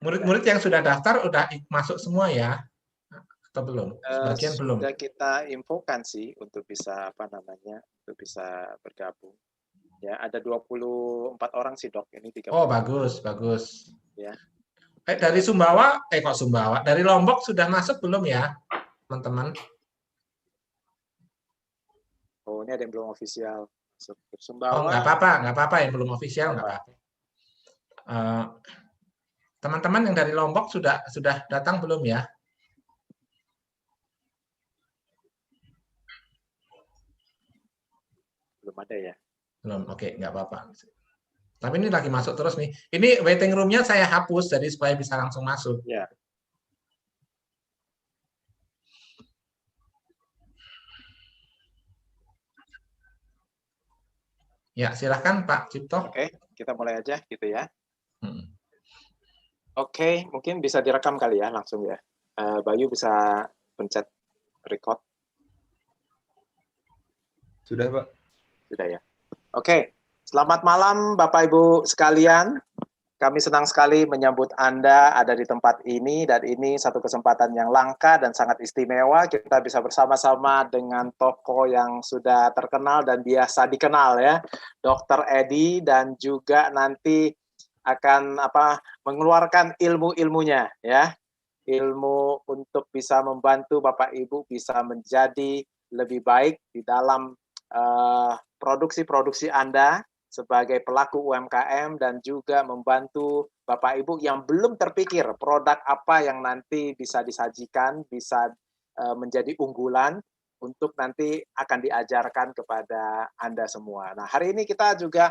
Murid-murid yang sudah daftar udah masuk semua ya? Atau belum? Sebagian belum. Sudah kita infokan sih untuk bisa untuk bisa bergabung. Ya, ada 24 orang sih, Dok. Ini 30. Oh, bagus, bagus. Ya. Dari Sumbawa, kok Sumbawa? Dari Lombok sudah masuk belum ya, teman-teman? Oh, ini ada yang belum official. Oh, nggak Sumbawa. apa-apa yang belum official nggak apa-apa. Teman-teman yang dari Lombok sudah datang belum ya? Belum ada ya? Belum, oke, nggak apa-apa. Tapi ini lagi masuk terus nih. Ini waiting room-nya saya hapus, jadi supaya bisa langsung masuk. Ya. Ya, silahkan Pak Cipto. Oke, kita mulai aja gitu ya. Hmm. Oke, mungkin bisa direkam kali ya langsung ya. Bayu bisa pencet record. Sudah, Pak. Sudah ya. Oke, selamat malam Bapak Ibu sekalian. Kami senang sekali menyambut Anda ada di tempat ini, dan ini satu kesempatan yang langka dan sangat istimewa. Kita bisa bersama-sama dengan tokoh yang sudah terkenal dan biasa dikenal ya, Dr. Edi, dan juga nanti akan mengeluarkan ilmu-ilmunya ya, ilmu untuk bisa membantu Bapak Ibu bisa menjadi lebih baik di dalam produksi-produksi Anda sebagai pelaku UMKM, dan juga membantu Bapak Ibu yang belum terpikir produk apa yang nanti bisa disajikan, bisa menjadi unggulan untuk nanti akan diajarkan kepada Anda semua. Nah, hari ini kita juga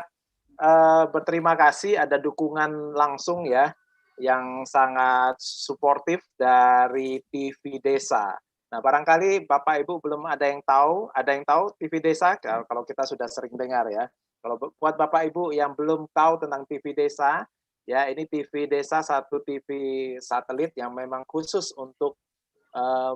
berterima kasih ada dukungan langsung ya, yang sangat suportif dari TV Desa. Nah, barangkali Bapak Ibu belum ada yang tahu TV Desa, kalau kita sudah sering dengar ya. Kalau buat Bapak Ibu yang belum tahu tentang TV Desa, ya ini TV Desa, satu TV satelit yang memang khusus untuk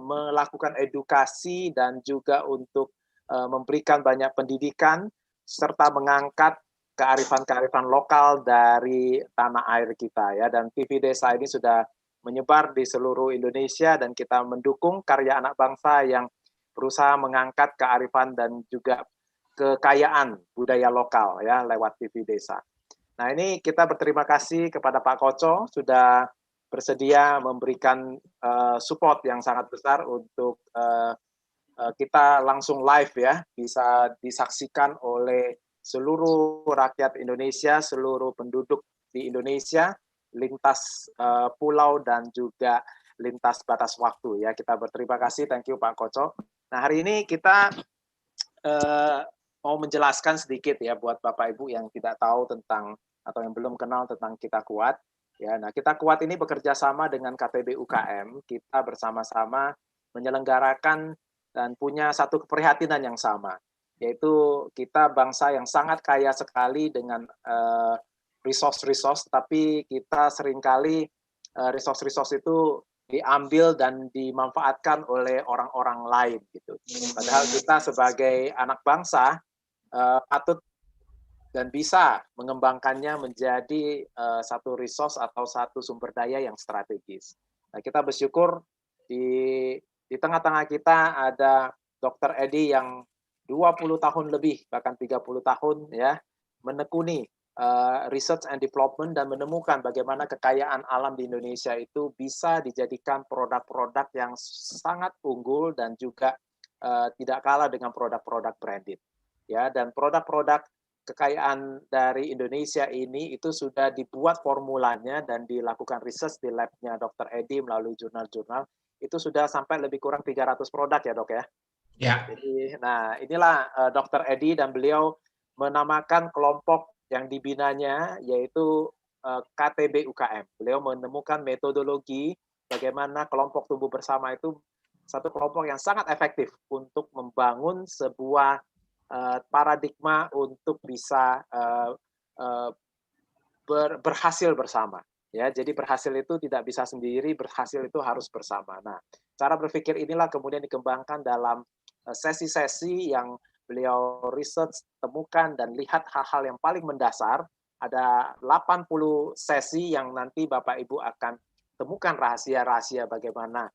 melakukan edukasi dan juga untuk memberikan banyak pendidikan serta mengangkat kearifan-kearifan lokal dari tanah air kita ya. Dan TV Desa ini sudah menyebar di seluruh Indonesia, dan kita mendukung karya anak bangsa yang berusaha mengangkat kearifan dan juga kekayaan budaya lokal ya lewat TV Desa. Nah, ini kita berterima kasih kepada Pak Koco sudah bersedia memberikan support yang sangat besar untuk kita langsung live ya, bisa disaksikan oleh seluruh rakyat Indonesia, seluruh penduduk di Indonesia, lintas pulau dan juga lintas batas waktu ya. Kita berterima kasih, thank you Pak Koco. Nah, hari ini kita mau menjelaskan sedikit ya buat Bapak Ibu yang tidak tahu tentang atau yang belum kenal tentang Kita Kuat. Ya, nah Kita Kuat ini bekerja sama dengan KTB UKM. Kita bersama-sama menyelenggarakan dan punya satu keprihatinan yang sama, yaitu kita bangsa yang sangat kaya sekali dengan resource, tapi kita seringkali resource itu diambil dan dimanfaatkan oleh orang-orang lain gitu. Padahal kita sebagai anak bangsa patut dan bisa mengembangkannya menjadi satu resource atau satu sumber daya yang strategis. Nah, kita bersyukur di tengah-tengah kita ada Dr. Edi yang 20 tahun lebih, bahkan 30 tahun ya, menekuni research and development dan menemukan bagaimana kekayaan alam di Indonesia itu bisa dijadikan produk-produk yang sangat unggul dan juga tidak kalah dengan produk-produk branded. Ya, dan produk-produk kekayaan dari Indonesia ini itu sudah dibuat formulanya dan dilakukan research di labnya Dr. Edi melalui jurnal-jurnal, itu sudah sampai lebih kurang 300 produk ya Dok ya. Ya. Jadi, nah inilah Dr. Edi, dan beliau menamakan kelompok yang dibinanya yaitu KTB UKM. Beliau menemukan metodologi bagaimana kelompok tumbuh bersama itu satu kelompok yang sangat efektif untuk membangun sebuah paradigma untuk bisa berhasil bersama. Ya, jadi berhasil itu tidak bisa sendiri, berhasil itu harus bersama. Nah, cara berpikir inilah kemudian dikembangkan dalam sesi-sesi yang beliau research, temukan dan lihat hal-hal yang paling mendasar. Ada 80 sesi yang nanti Bapak Ibu akan temukan rahasia-rahasia bagaimana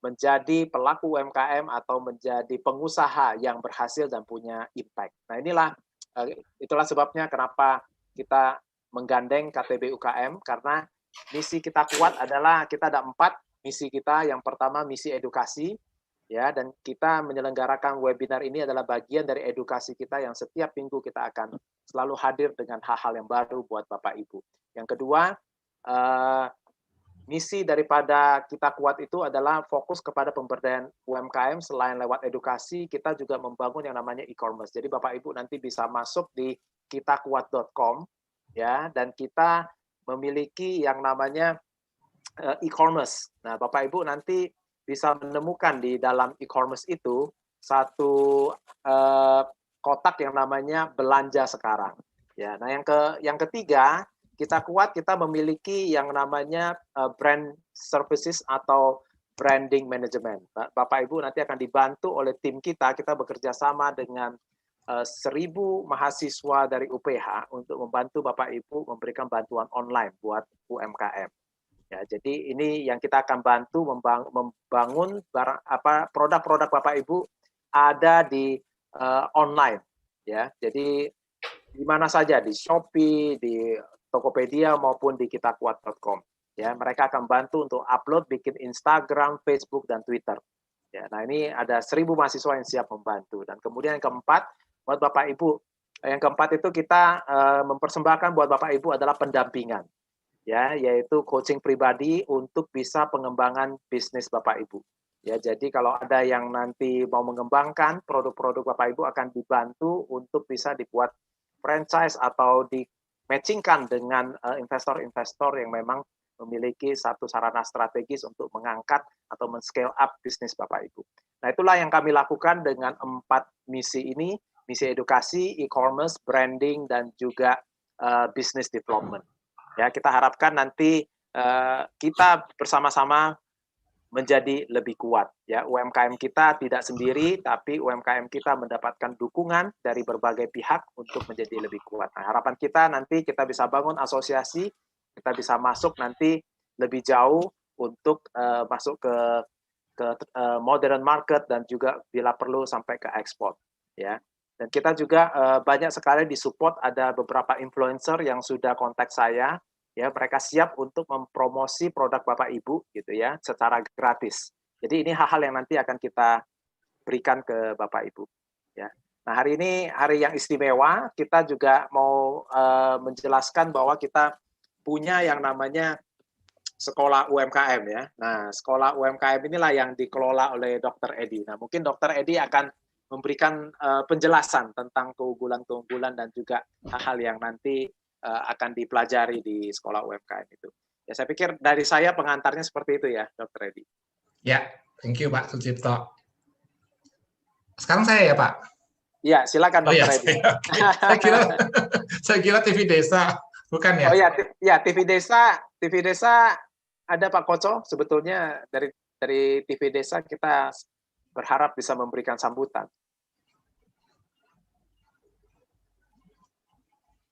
menjadi pelaku UMKM atau menjadi pengusaha yang berhasil dan punya impact. Nah itulah sebabnya kenapa kita menggandeng KTB UKM, karena misi kita kuat adalah kita ada 4 misi kita. Yang pertama misi edukasi, ya, dan kita menyelenggarakan webinar ini adalah bagian dari edukasi kita yang setiap minggu kita akan selalu hadir dengan hal-hal yang baru buat Bapak Ibu. Yang kedua, misi daripada kita kuat itu adalah fokus kepada pemberdayaan UMKM. Selain lewat edukasi, kita juga membangun yang namanya e-commerce. Jadi Bapak Ibu nanti bisa masuk di kitakuat.com, ya, dan kita memiliki yang namanya e-commerce. Nah, Bapak Ibu nanti bisa menemukan di dalam e-commerce itu satu kotak yang namanya belanja sekarang. Ya, nah yang ketiga, kita kuat, kita memiliki yang namanya brand services atau branding management. Bapak Ibu nanti akan dibantu oleh tim kita bekerja sama dengan 1.000 mahasiswa dari UPH untuk membantu Bapak Ibu memberikan bantuan online buat UMKM. Ya, jadi ini yang kita akan bantu membangun produk-produk Bapak Ibu ada di online. Ya, jadi di mana saja, di Shopee, di Tokopedia maupun di kitakuat.com. Ya, mereka akan bantu untuk upload, bikin Instagram, Facebook, dan Twitter. Ya, nah ini ada 1.000 mahasiswa yang siap membantu. Dan kemudian yang keempat, buat Bapak Ibu, yang keempat itu kita mempersembahkan buat Bapak Ibu adalah pendampingan. Ya, yaitu coaching pribadi untuk bisa pengembangan bisnis Bapak Ibu. Ya, jadi kalau ada yang nanti mau mengembangkan produk-produk Bapak Ibu akan dibantu untuk bisa dibuat franchise atau di-matchingkan dengan investor-investor yang memang memiliki satu sarana strategis untuk mengangkat atau men-scale up bisnis Bapak Ibu. Nah, itulah yang kami lakukan dengan 4 misi ini, misi edukasi, e-commerce, branding, dan juga business development. Ya, kita harapkan nanti kita bersama-sama menjadi lebih kuat. Ya, UMKM kita tidak sendiri, tapi UMKM kita mendapatkan dukungan dari berbagai pihak untuk menjadi lebih kuat. Nah, harapan kita nanti kita bisa bangun asosiasi, kita bisa masuk nanti lebih jauh untuk masuk ke modern market dan juga bila perlu sampai ke ekspor. Ya, dan kita juga banyak sekali disupport, ada beberapa influencer yang sudah kontak saya. Ya, mereka siap untuk mempromosi produk Bapak Ibu gitu ya secara gratis. Jadi ini hal-hal yang nanti akan kita berikan ke Bapak Ibu. Ya. Nah, hari ini hari yang istimewa, kita juga mau menjelaskan bahwa kita punya yang namanya sekolah UMKM ya. Nah, sekolah UMKM inilah yang dikelola oleh Dr. Edi. Nah, mungkin Dr. Edi akan memberikan penjelasan tentang keunggulan-keunggulan dan juga hal-hal yang nanti akan dipelajari di sekolah UMKM itu. Ya, saya pikir dari saya pengantarnya seperti itu ya, Dr. Edi. Ya, thank you Pak Sucipto. Sekarang saya ya Pak? Iya, silakan Dr. Edi. Saya kira TV Desa, bukan ya? Oh ya, TV Desa ada Pak Koco. Sebetulnya dari TV Desa kita berharap bisa memberikan sambutan.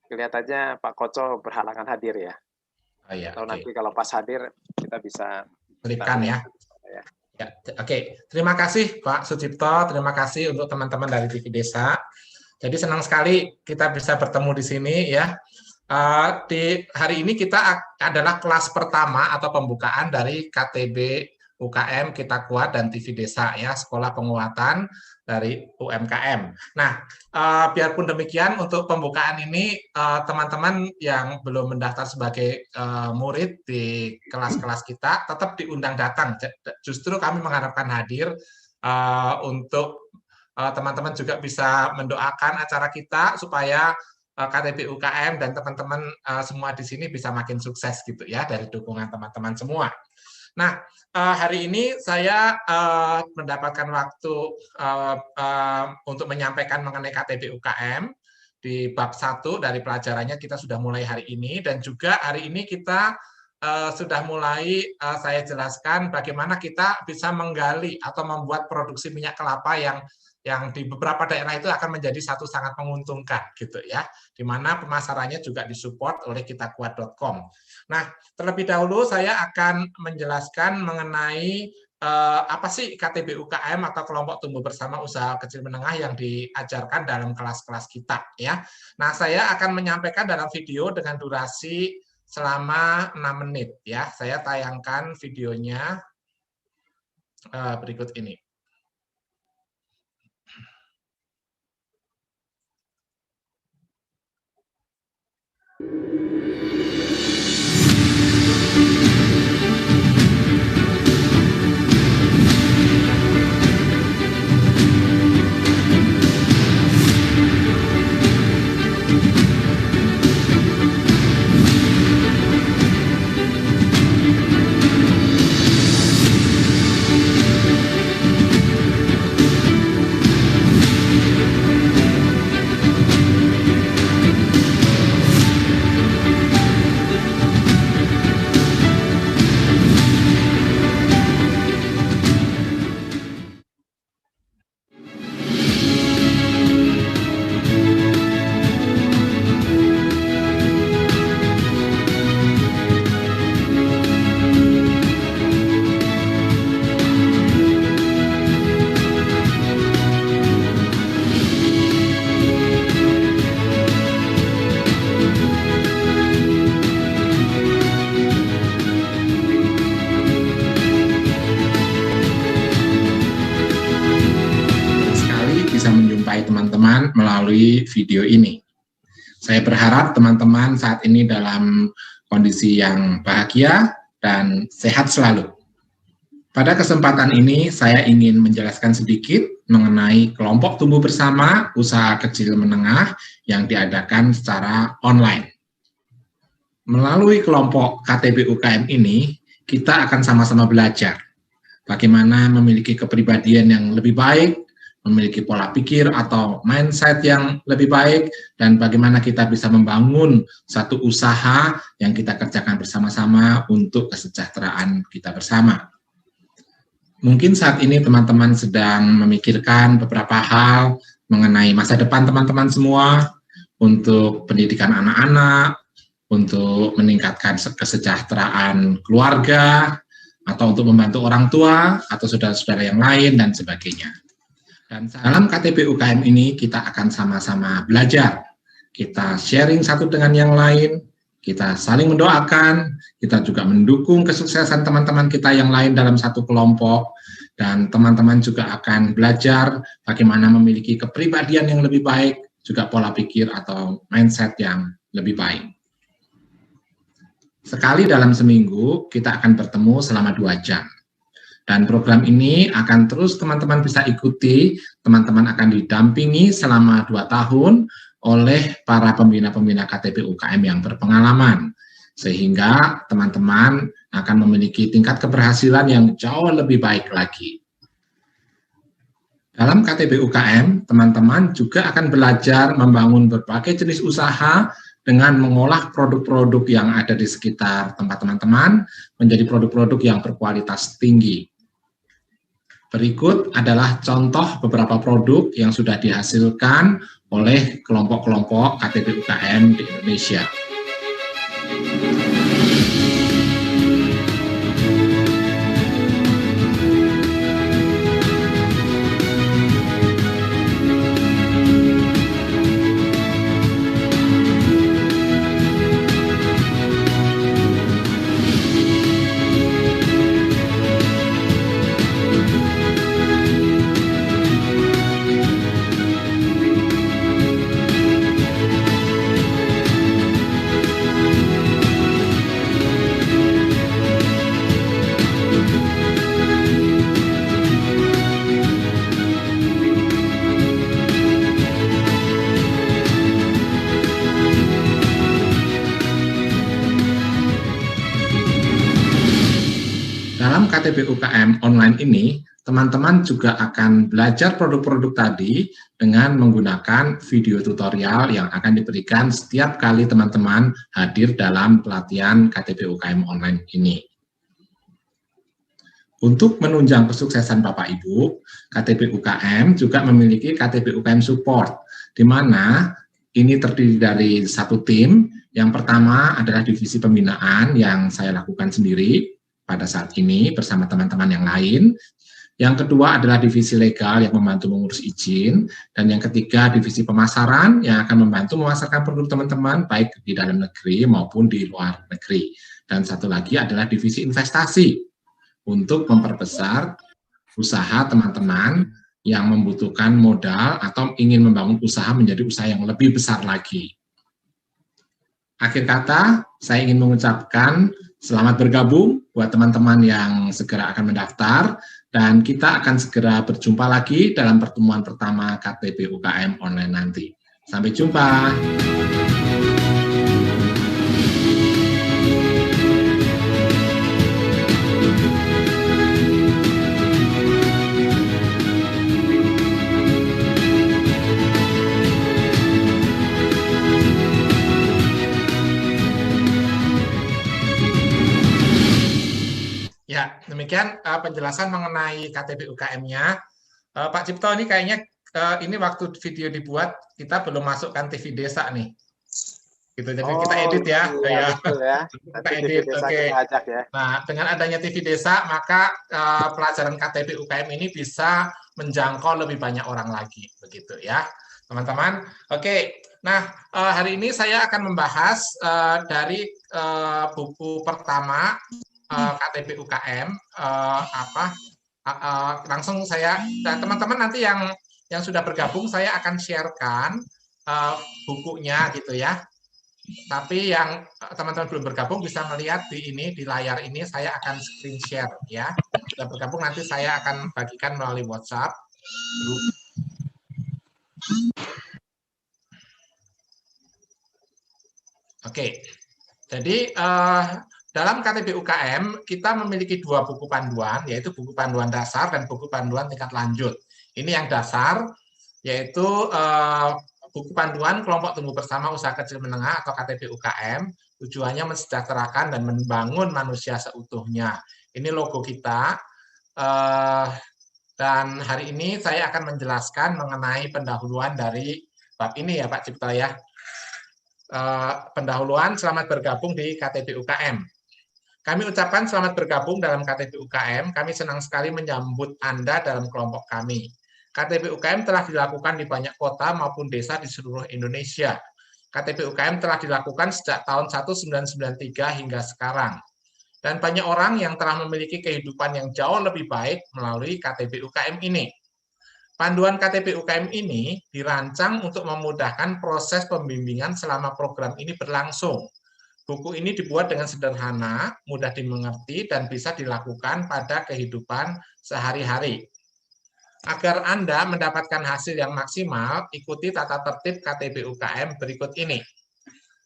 Kelihatannya Pak Koco berhalangan hadir ya. Oh, iya, atau nanti kalau pas hadir kita bisa berikan ya. Ya, oke. Terima kasih Pak Sucipto, terima kasih untuk teman-teman dari TV Desa. Jadi senang sekali kita bisa bertemu di sini ya. Di hari ini kita adalah kelas pertama atau pembukaan dari KTB UKM Kita Kuat dan TV Desa ya, sekolah penguatan dari UMKM. Nah, biarpun demikian untuk pembukaan ini teman-teman yang belum mendaftar sebagai murid di kelas-kelas kita tetap diundang datang. Justru kami mengharapkan hadir untuk teman-teman juga bisa mendoakan acara kita supaya KTB UKM dan teman-teman semua di sini bisa makin sukses gitu ya dari dukungan teman-teman semua. Nah, hari ini saya mendapatkan waktu untuk menyampaikan mengenai KTB UKM di bab 1 dari pelajarannya kita sudah mulai hari ini, dan juga hari ini kita sudah mulai saya jelaskan bagaimana kita bisa menggali atau membuat produksi minyak kelapa yang yang di beberapa daerah itu akan menjadi satu sangat menguntungkan gitu ya, di mana pemasarannya juga disupport oleh kitakuat.com. Nah, terlebih dahulu saya akan menjelaskan mengenai apa sih KTP UKM atau kelompok tumbuh bersama usaha kecil menengah yang diajarkan dalam kelas-kelas kita ya. Nah, saya akan menyampaikan dalam video dengan durasi selama 6 menit ya. Saya tayangkan videonya berikut ini. Teman-teman melalui video ini. Saya berharap teman-teman saat ini dalam kondisi yang bahagia dan sehat selalu. Pada kesempatan ini saya ingin menjelaskan sedikit mengenai kelompok tumbuh bersama usaha kecil menengah yang diadakan secara online. Melalui kelompok KTP UKM ini, kita akan sama-sama belajar bagaimana memiliki kepribadian yang lebih baik, memiliki pola pikir atau mindset yang lebih baik, dan bagaimana kita bisa membangun satu usaha yang kita kerjakan bersama-sama untuk kesejahteraan kita bersama. Mungkin saat ini teman-teman sedang memikirkan beberapa hal mengenai masa depan teman-teman semua, untuk pendidikan anak-anak, untuk meningkatkan kesejahteraan keluarga, atau untuk membantu orang tua, atau saudara-saudara yang lain, dan sebagainya. Dan dalam KTP UKM ini kita akan sama-sama belajar, kita sharing satu dengan yang lain, kita saling mendoakan, kita juga mendukung kesuksesan teman-teman kita yang lain dalam satu kelompok, dan teman-teman juga akan belajar bagaimana memiliki kepribadian yang lebih baik, juga pola pikir atau mindset yang lebih baik. Sekali dalam seminggu kita akan bertemu selama 2 jam. Dan program ini akan terus teman-teman bisa ikuti, teman-teman akan didampingi selama 2 tahun oleh para pembina-pembina KTP UKM yang berpengalaman. Sehingga teman-teman akan memiliki tingkat keberhasilan yang jauh lebih baik lagi. Dalam KTP UKM, teman-teman juga akan belajar membangun berbagai jenis usaha dengan mengolah produk-produk yang ada di sekitar tempat teman-teman menjadi produk-produk yang berkualitas tinggi. Berikut adalah contoh beberapa produk yang sudah dihasilkan oleh kelompok-kelompok KTP UKM di Indonesia. Dalam KTP UKM online ini, teman-teman juga akan belajar produk-produk tadi dengan menggunakan video tutorial yang akan diberikan setiap kali teman-teman hadir dalam pelatihan KTP UKM online ini. Untuk menunjang kesuksesan Bapak Ibu, KTP UKM juga memiliki KTP UKM Support, di mana ini terdiri dari satu tim. Yang pertama adalah divisi pembinaan yang saya lakukan sendiri pada saat ini bersama teman-teman yang lain. Yang kedua adalah divisi legal yang membantu mengurus izin, dan yang ketiga divisi pemasaran yang akan membantu memasarkan produk teman-teman baik di dalam negeri maupun di luar negeri. Dan satu lagi adalah divisi investasi untuk memperbesar usaha teman-teman yang membutuhkan modal atau ingin membangun usaha menjadi usaha yang lebih besar lagi. Akhir kata, saya ingin mengucapkan selamat bergabung buat teman-teman yang segera akan mendaftar, dan kita akan segera berjumpa lagi dalam pertemuan pertama KTP UKM online nanti. Sampai jumpa. Ya, demikian penjelasan mengenai KTP UKM-nya. Pak Cipto, ini kayaknya ini waktu video dibuat, kita belum masukkan TV desa nih. Gitu, jadi kita edit ya. Iya, betul ya. Kita edit, oke. Kita ajak ya. Nah, dengan adanya TV desa, maka pelajaran KTP UKM ini bisa menjangkau lebih banyak orang lagi, begitu ya, teman-teman. Oke, nah hari ini saya akan membahas dari buku pertama KTP UKM, langsung saya, dan teman-teman nanti yang sudah bergabung saya akan sharekan bukunya gitu ya. Tapi yang teman-teman belum bergabung bisa melihat di layar ini, saya akan screen share ya. Sudah bergabung nanti saya akan bagikan melalui WhatsApp. Oke, jadi dalam KTP UKM kita memiliki dua buku panduan, yaitu buku panduan dasar dan buku panduan tingkat lanjut. Ini yang dasar, yaitu buku panduan kelompok tumbuh bersama usaha kecil menengah atau KTP UKM, tujuannya mensejahterakan dan membangun manusia seutuhnya. Ini logo kita, dan hari ini saya akan menjelaskan mengenai pendahuluan dari bab ini ya Pak Cipto ya. Pendahuluan, selamat bergabung di KTP UKM. Kami ucapkan selamat bergabung dalam KTP UKM, kami senang sekali menyambut Anda dalam kelompok kami. KTP UKM telah dilakukan di banyak kota maupun desa di seluruh Indonesia. KTP UKM telah dilakukan sejak tahun 1993 hingga sekarang. Dan banyak orang yang telah memiliki kehidupan yang jauh lebih baik melalui KTP UKM ini. Panduan KTP UKM ini dirancang untuk memudahkan proses pembimbingan selama program ini berlangsung. Buku ini dibuat dengan sederhana, mudah dimengerti, dan bisa dilakukan pada kehidupan sehari-hari. Agar Anda mendapatkan hasil yang maksimal, ikuti tata tertib KTP UKM berikut ini.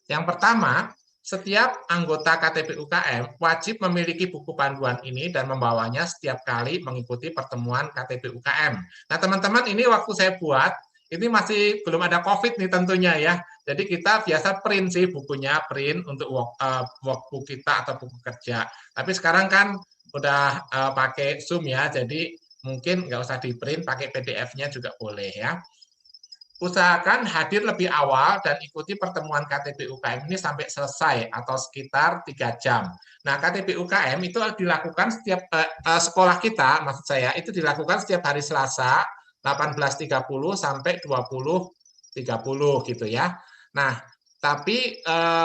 Yang pertama, setiap anggota KTP UKM wajib memiliki buku panduan ini dan membawanya setiap kali mengikuti pertemuan KTP UKM. Nah, teman-teman, ini waktu saya buat, ini masih belum ada COVID nih tentunya ya. Jadi kita biasa print sih bukunya, print untuk workbook kita atau buku kerja. Tapi sekarang kan udah pakai Zoom ya, jadi mungkin nggak usah di print, pakai PDF-nya juga boleh ya. Usahakan hadir lebih awal dan ikuti pertemuan KTP UKM ini sampai selesai atau sekitar 3 jam. Nah, KTP UKM itu dilakukan setiap sekolah kita, maksud saya, itu dilakukan setiap hari Selasa 18.30 sampai 20.30 gitu ya. Nah, tapi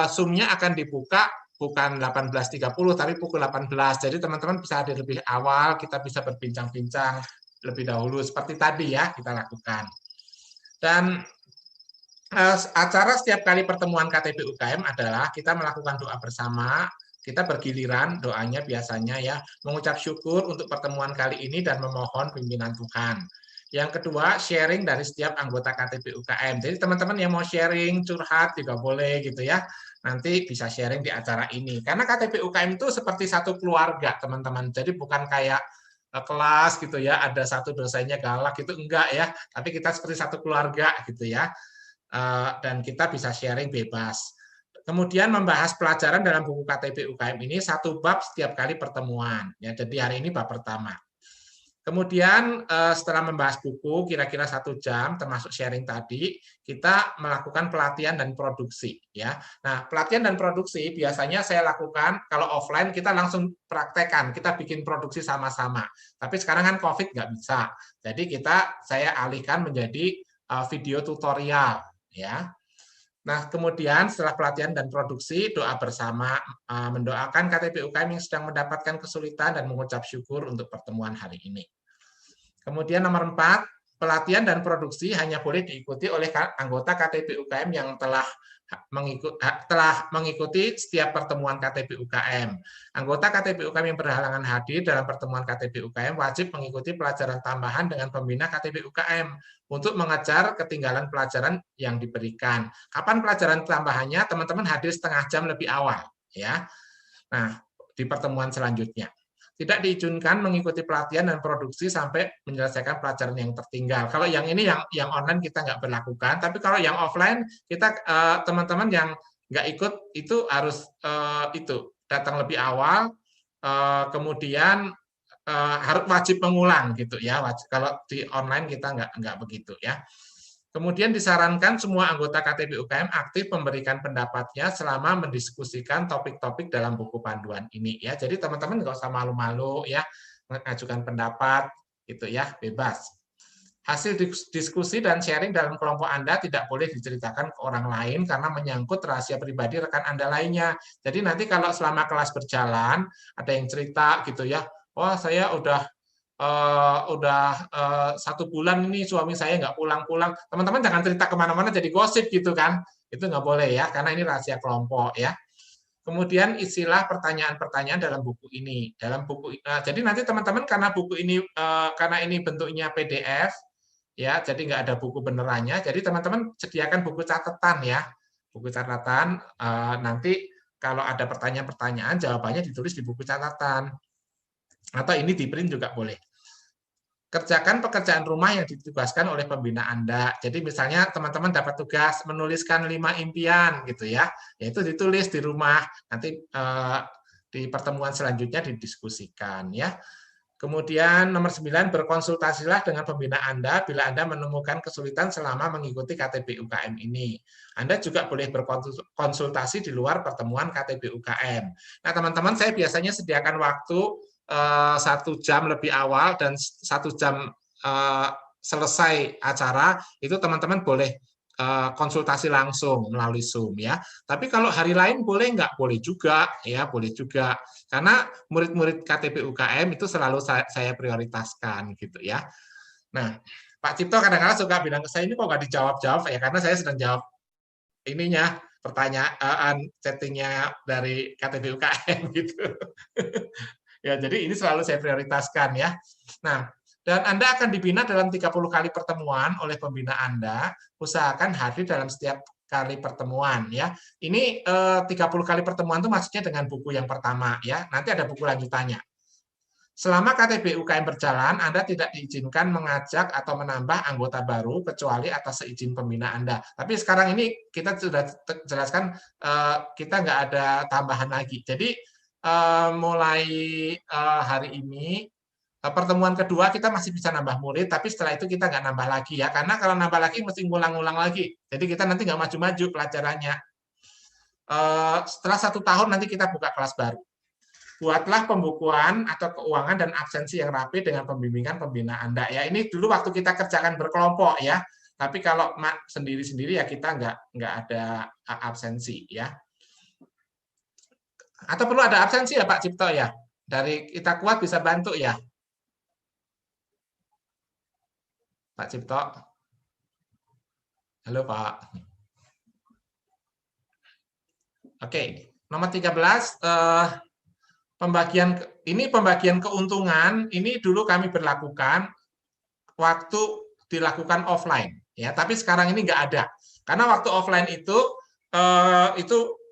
Zoom-nya akan dibuka bukan 18.30 tapi pukul 18. Jadi teman-teman bisa hadir lebih awal, kita bisa berbincang-bincang lebih dahulu seperti tadi ya kita lakukan. Dan acara setiap kali pertemuan KTP UKM adalah kita melakukan doa bersama, kita bergiliran doanya biasanya ya, mengucap syukur untuk pertemuan kali ini dan memohon pimpinan Tuhan. Yang kedua, sharing dari setiap anggota KTP UKM. Jadi teman-teman yang mau sharing, curhat juga boleh gitu ya. Nanti bisa sharing di acara ini. Karena KTP UKM itu seperti satu keluarga, teman-teman. Jadi bukan kayak kelas gitu ya, ada satu dosennya galak itu enggak ya. Tapi kita seperti satu keluarga gitu ya. Dan kita bisa sharing bebas. Kemudian membahas pelajaran dalam buku KTP UKM ini 1 bab setiap kali pertemuan. Ya, jadi hari ini bab pertama. Kemudian setelah membahas buku kira-kira 1 jam termasuk sharing tadi, kita melakukan pelatihan dan produksi ya. Nah, pelatihan dan produksi biasanya saya lakukan kalau offline kita langsung praktekkan, kita bikin produksi sama-sama. Tapi sekarang kan Covid nggak bisa. Jadi saya alihkan menjadi video tutorial ya. Nah, kemudian setelah pelatihan dan produksi, doa bersama mendoakan KTP UKM yang sedang mendapatkan kesulitan dan mengucap syukur untuk pertemuan hari ini. Kemudian nomor 4, pelatihan dan produksi hanya boleh diikuti oleh anggota KTP UKM yang telah mengikuti setiap pertemuan KTP UKM. Anggota KTP UKM yang berhalangan hadir dalam pertemuan KTP UKM wajib mengikuti pelajaran tambahan dengan pembina KTP UKM untuk mengejar ketinggalan pelajaran yang diberikan. Kapan pelajaran tambahannya? Teman-teman hadir setengah jam lebih awal, ya. Nah, di pertemuan selanjutnya. Tidak diizinkan mengikuti pelatihan dan produksi sampai menyelesaikan pelajaran yang tertinggal. Kalau yang ini yang online kita nggak berlakukan, tapi kalau yang offline kita teman-teman yang nggak ikut itu harus datang lebih awal, kemudian harus wajib mengulang gitu ya. Kalau di online kita nggak begitu ya. Kemudian disarankan semua anggota KTP UKM aktif memberikan pendapatnya selama mendiskusikan topik-topik dalam buku panduan ini ya. Jadi teman-teman nggak usah malu-malu ya mengajukan pendapat gitu ya, bebas. Hasil diskusi dan sharing dalam kelompok Anda tidak boleh diceritakan ke orang lain karena menyangkut rahasia pribadi rekan Anda lainnya. Jadi nanti kalau selama kelas berjalan ada yang cerita gitu ya, wah saya udah 1 bulan ini suami saya nggak pulang-pulang. Teman-teman jangan cerita kemana-mana jadi gosip gitu kan. Itu nggak boleh ya, karena ini rahasia kelompok ya. Kemudian isilah pertanyaan-pertanyaan dalam buku ini. Jadi nanti teman-teman karena buku ini karena ini bentuknya PDF ya, jadi nggak ada buku benerannya. Jadi teman-teman sediakan buku catatan ya, buku catatan. Nanti kalau ada pertanyaan-pertanyaan jawabannya ditulis di buku catatan. Atau ini di print juga boleh. Kerjakan pekerjaan rumah yang ditugaskan oleh pembina Anda. Jadi misalnya teman-teman dapat tugas menuliskan 5 impian gitu ya, yaitu ditulis di rumah. Nanti di pertemuan selanjutnya didiskusikan ya. Kemudian nomor 9, berkonsultasilah dengan pembina Anda bila Anda menemukan kesulitan selama mengikuti KTP UKM ini. Anda juga boleh berkonsultasi di luar pertemuan KTP UKM. Nah teman-teman, saya biasanya sediakan waktu 1 jam lebih awal dan 1 jam selesai acara, itu teman-teman boleh konsultasi langsung melalui Zoom ya. Tapi kalau hari lain boleh nggak? Boleh juga ya, boleh juga. Karena murid-murid KTP UKM itu selalu saya prioritaskan gitu ya. Nah, Pak Cipto kadang-kadang suka bilang ke saya, ini kok nggak dijawab-jawab ya, karena saya sedang jawab ininya pertanyaan chattingnya dari KTP UKM gitu. Ya, jadi ini selalu saya prioritaskan ya. Nah, dan Anda akan dibina dalam 30 kali pertemuan oleh pembina Anda. Usahakan hadir dalam setiap kali pertemuan ya. Ini 30 kali pertemuan itu maksudnya dengan buku yang pertama ya. Nanti ada buku lanjutannya. Selama KTP UKM berjalan, Anda tidak diizinkan mengajak atau menambah anggota baru kecuali atas seizin pembina Anda. Tapi sekarang ini kita sudah jelaskan kita nggak ada tambahan lagi. Jadi mulai hari ini pertemuan kedua kita masih bisa nambah murid, tapi setelah itu kita nggak nambah lagi ya, karena kalau nambah lagi mesti ngulang-ngulang lagi. Jadi kita nanti nggak maju-maju pelajarannya. Setelah 1 tahun nanti kita buka kelas baru. Buatlah pembukuan atau keuangan dan absensi yang rapi dengan pembimbingan pembina Anda. Ya ini dulu waktu kita kerjakan berkelompok ya. Tapi kalau sendiri-sendiri ya kita nggak ada absensi ya. Atau perlu ada absensi ya Pak Cipto ya? Dari Kita Kuat bisa bantu ya? Pak Cipto? Halo Pak. Oke, nomor 13, pembagian keuntungan, ini dulu kami berlakukan waktu dilakukan offline. Ya, tapi sekarang ini nggak ada. Karena waktu offline itu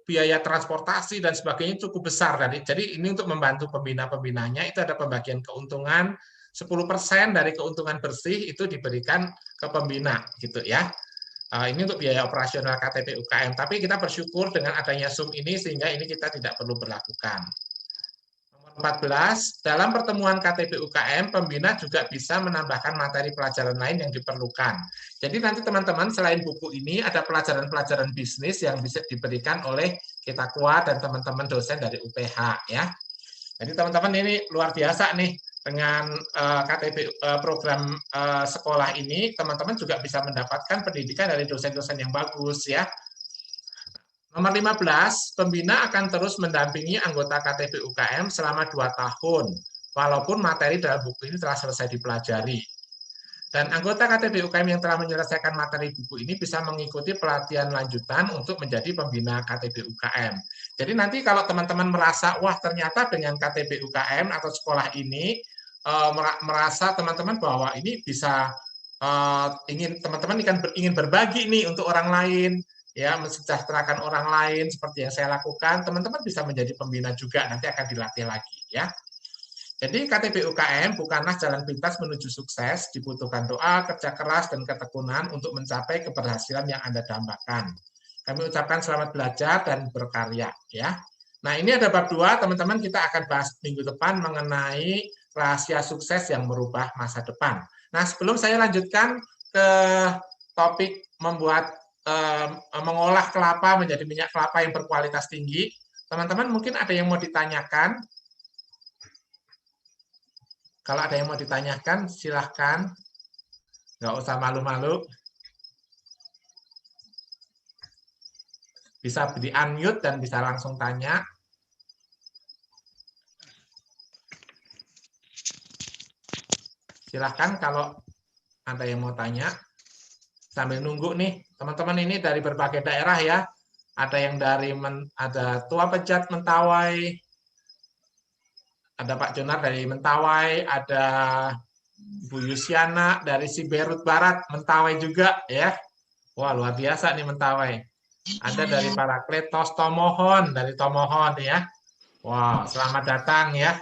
biaya transportasi dan sebagainya cukup besar. Jadi ini untuk membantu pembina-pembinanya itu ada pembagian keuntungan 10% dari keuntungan bersih itu diberikan ke pembina gitu ya. Ini untuk biaya operasional KTP UKM, tapi kita bersyukur dengan adanya Zoom ini sehingga ini kita tidak perlu berlakukan. Nomor 14, dalam pertemuan KTP UKM, pembina juga bisa menambahkan materi pelajaran lain yang diperlukan. Jadi nanti teman-teman selain buku ini ada pelajaran-pelajaran bisnis yang bisa diberikan oleh kita kuat dan teman-teman dosen dari UPH ya. Jadi teman-teman ini luar biasa nih. Dengan KTP program sekolah ini, teman-teman juga bisa mendapatkan pendidikan dari dosen-dosen yang bagus ya. Nomor 15, pembina akan terus mendampingi anggota KTP UKM selama 2 tahun, walaupun materi dalam buku ini telah selesai dipelajari. Dan anggota KTP UKM yang telah menyelesaikan materi buku ini bisa mengikuti pelatihan lanjutan untuk menjadi pembina KTP UKM. Jadi nanti kalau teman-teman merasa, wah ternyata dengan KTP UKM atau sekolah ini, merasa teman-teman bahwa ini bisa teman-teman ingin berbagi nih untuk orang lain, ya mensejahterakan orang lain seperti yang saya lakukan, teman-teman bisa menjadi pembina juga, nanti akan dilatih lagi ya. Jadi KTP UKM bukanlah jalan pintas menuju sukses, dibutuhkan doa, kerja keras, dan ketekunan untuk mencapai keberhasilan yang Anda dambakan. Kami ucapkan selamat belajar dan berkarya ya. Nah ini ada bab 2, teman-teman kita akan bahas minggu depan mengenai rahasia sukses yang merubah masa depan. Nah, sebelum saya lanjutkan ke topik mengolah kelapa menjadi minyak kelapa yang berkualitas tinggi, teman-teman mungkin ada yang mau ditanyakan? Kalau ada yang mau ditanyakan, silahkan. Nggak usah malu-malu. Bisa di-unmute dan bisa langsung tanya. Silahkan kalau ada yang mau tanya. Sambil nunggu nih, teman-teman ini dari berbagai daerah ya. Ada yang dari ada Tua Pejat Mentawai, ada Pak Jonar dari Mentawai, ada Bu Yusiana dari Siberut Barat, Mentawai juga ya. Wah, luar biasa nih Mentawai. Ada dari Parakletos Tomohon, dari Tomohon ya. Wah, selamat datang ya.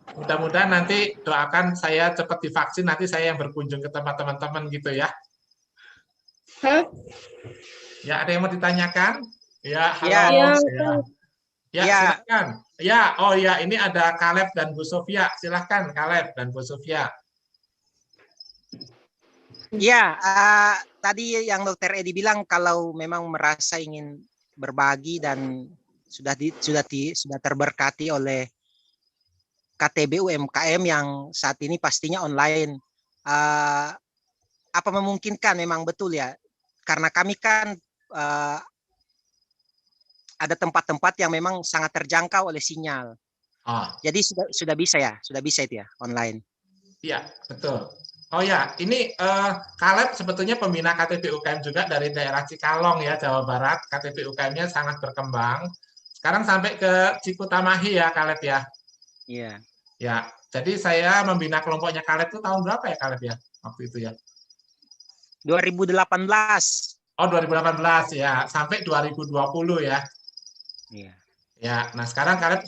Mudah-mudahan nanti doakan saya cepat divaksin, nanti saya yang berkunjung ke tempat teman-teman gitu ya. Ya, ada yang mau ditanyakan? Ya, halo. Ya, silakan. Ya, oh ya, ini ada Caleb dan Bu Sofia. Silakan Caleb dan Bu Sofia. Ya, tadi yang Dokter Edi bilang kalau memang merasa ingin berbagi dan sudah terberkati oleh KTB UMKM yang saat ini pastinya online, apa memungkinkan memang betul ya? Karena kami kan ada tempat-tempat yang memang sangat terjangkau oleh sinyal. Jadi sudah bisa itu ya online. Iya, betul. Oh ya, ini Caleb sebetulnya pembina KTP UKM juga dari daerah Cikalong ya, Jawa Barat. KTP UKM-nya sangat berkembang. Sekarang sampai ke Cikutamahi ya, Caleb ya. Iya. Ya, jadi saya membina kelompoknya Caleb itu tahun berapa ya, Caleb ya? Waktu itu ya. 2018. Oh, 2018 ya, sampai 2020 ya. Iya. Ya, nah sekarang Caleb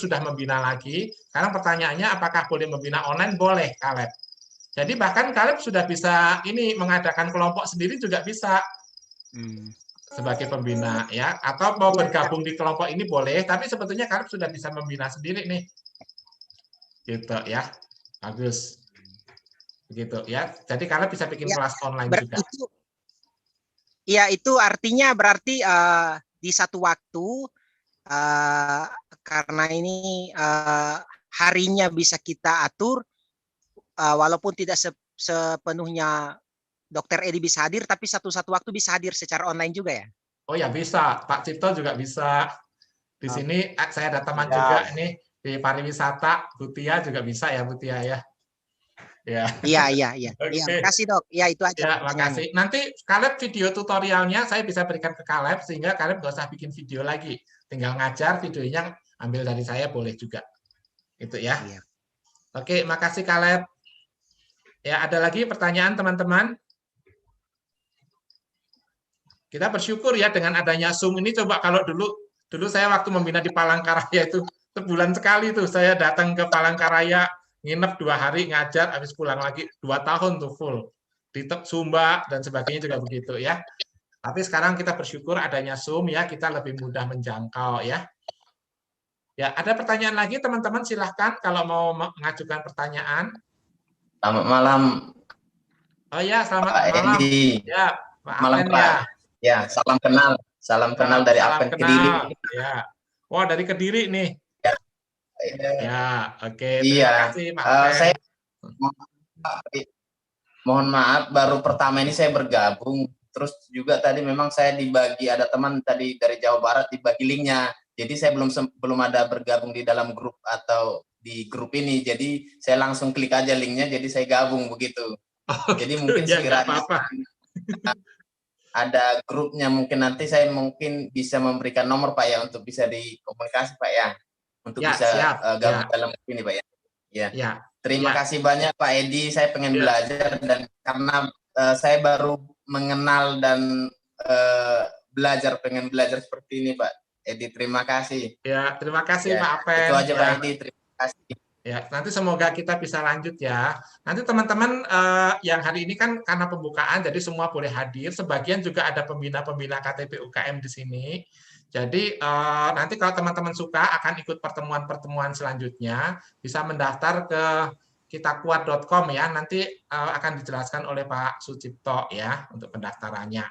sudah membina lagi. Sekarang pertanyaannya apakah boleh membina online? Boleh, Caleb. Jadi bahkan Caleb sudah bisa ini mengadakan kelompok sendiri juga bisa sebagai pembina ya, atau mau bergabung di kelompok ini boleh, tapi sebetulnya Caleb sudah bisa membina sendiri nih. Gitu ya. Bagus. Begitu ya. Jadi Caleb bisa bikin kelas online juga. Iya, itu artinya berarti di satu waktu karena ini harinya bisa kita atur, walaupun tidak sepenuhnya Dokter Edi bisa hadir, tapi satu-satu waktu bisa hadir secara online juga ya? Oh ya bisa, Pak Cipto juga bisa. Di sini saya ada teman juga nih di pariwisata, Butia juga bisa ya, Butia ya. Ya. Iya. Okay. Ya, makasih Dok. Ya itu aja. Ya, makasih. Nanti Caleb video tutorialnya saya bisa berikan ke Caleb sehingga Caleb nggak usah bikin video lagi. Tinggal ngajar, videonya ambil dari saya boleh juga. Itu ya. Iya. Oke, makasih Caleb. Ya, ada lagi pertanyaan teman-teman? Kita bersyukur ya dengan adanya Zoom ini. Coba kalau dulu saya waktu membina di Palangkaraya itu sebulan sekali tuh saya datang ke Palangkaraya, nginep 2 hari ngajar, habis pulang lagi 2 tahun tuh full. di Sumba dan sebagainya juga begitu ya. Tapi sekarang kita bersyukur adanya Zoom ya, kita lebih mudah menjangkau ya. Ya, ada pertanyaan lagi teman-teman, silahkan kalau mau mengajukan pertanyaan. Selamat malam. Oh ya, selamat Pak malam. Edi. Ya, Pak Malam Apen Pak. ya. Ya, salam kenal. Salam kenal dari Salam Apen kenal. Kediri. Ya. Wah, dari Kediri nih. Ya, Ya, oke. Iya. Terima kasih Pak Apen. Saya mohon maaf, baru pertama ini saya bergabung. Terus juga tadi memang saya dibagi, ada teman tadi dari Jawa Barat dibagi linknya. Jadi saya belum ada bergabung di dalam grup atau di grup ini. Jadi saya langsung klik aja linknya, jadi saya gabung begitu. Jadi mungkin ya, sekiranya apa-apa. ada grupnya, mungkin nanti saya mungkin bisa memberikan nomor Pak ya untuk bisa dikomunikasi Pak ya, untuk Ya, bisa siap. gabung Ya. dalam grup ini Pak ya. Ya. Ya. Terima Ya. kasih banyak Pak Edi, saya pengen Ya. belajar dan karena saya baru mengenal dan pengen belajar seperti ini Pak Edi. Terima kasih. Ya, terima kasih Ya, Pak Apen. itu aja ya. Pak Edi, terima kasih. Ya, nanti semoga kita bisa lanjut ya. Nanti teman-teman yang hari ini kan karena pembukaan, jadi semua boleh hadir. Sebagian juga ada pembina-pembina KTP UKM di sini. Jadi nanti kalau teman-teman suka akan ikut pertemuan-pertemuan selanjutnya, bisa mendaftar ke kitakuat.com ya. Nanti akan dijelaskan oleh Pak Sucipto ya untuk pendaftarannya.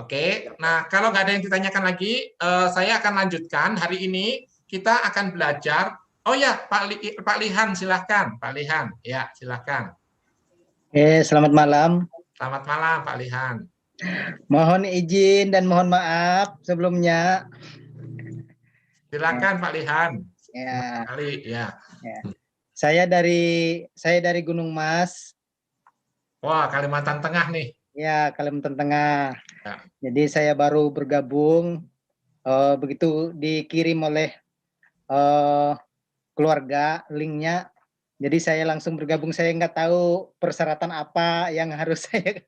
Oke, nah kalau nggak ada yang ditanyakan lagi, saya akan lanjutkan. Hari ini kita akan belajar. Oh ya, Pak Lihan, silahkan. Pak Lihan, ya silahkan. Selamat malam. Selamat malam, Pak Lihan. Mohon izin dan mohon maaf sebelumnya. Silakan Pak Lihan. Ya. Kali, ya. Saya dari Gunung Mas. Wah, Kalimantan Tengah nih. Ya, Kalimantan Tengah. Ya. Jadi saya baru bergabung. Begitu dikirim oleh keluarga linknya, jadi saya langsung bergabung. Saya nggak tahu persyaratan apa yang harus saya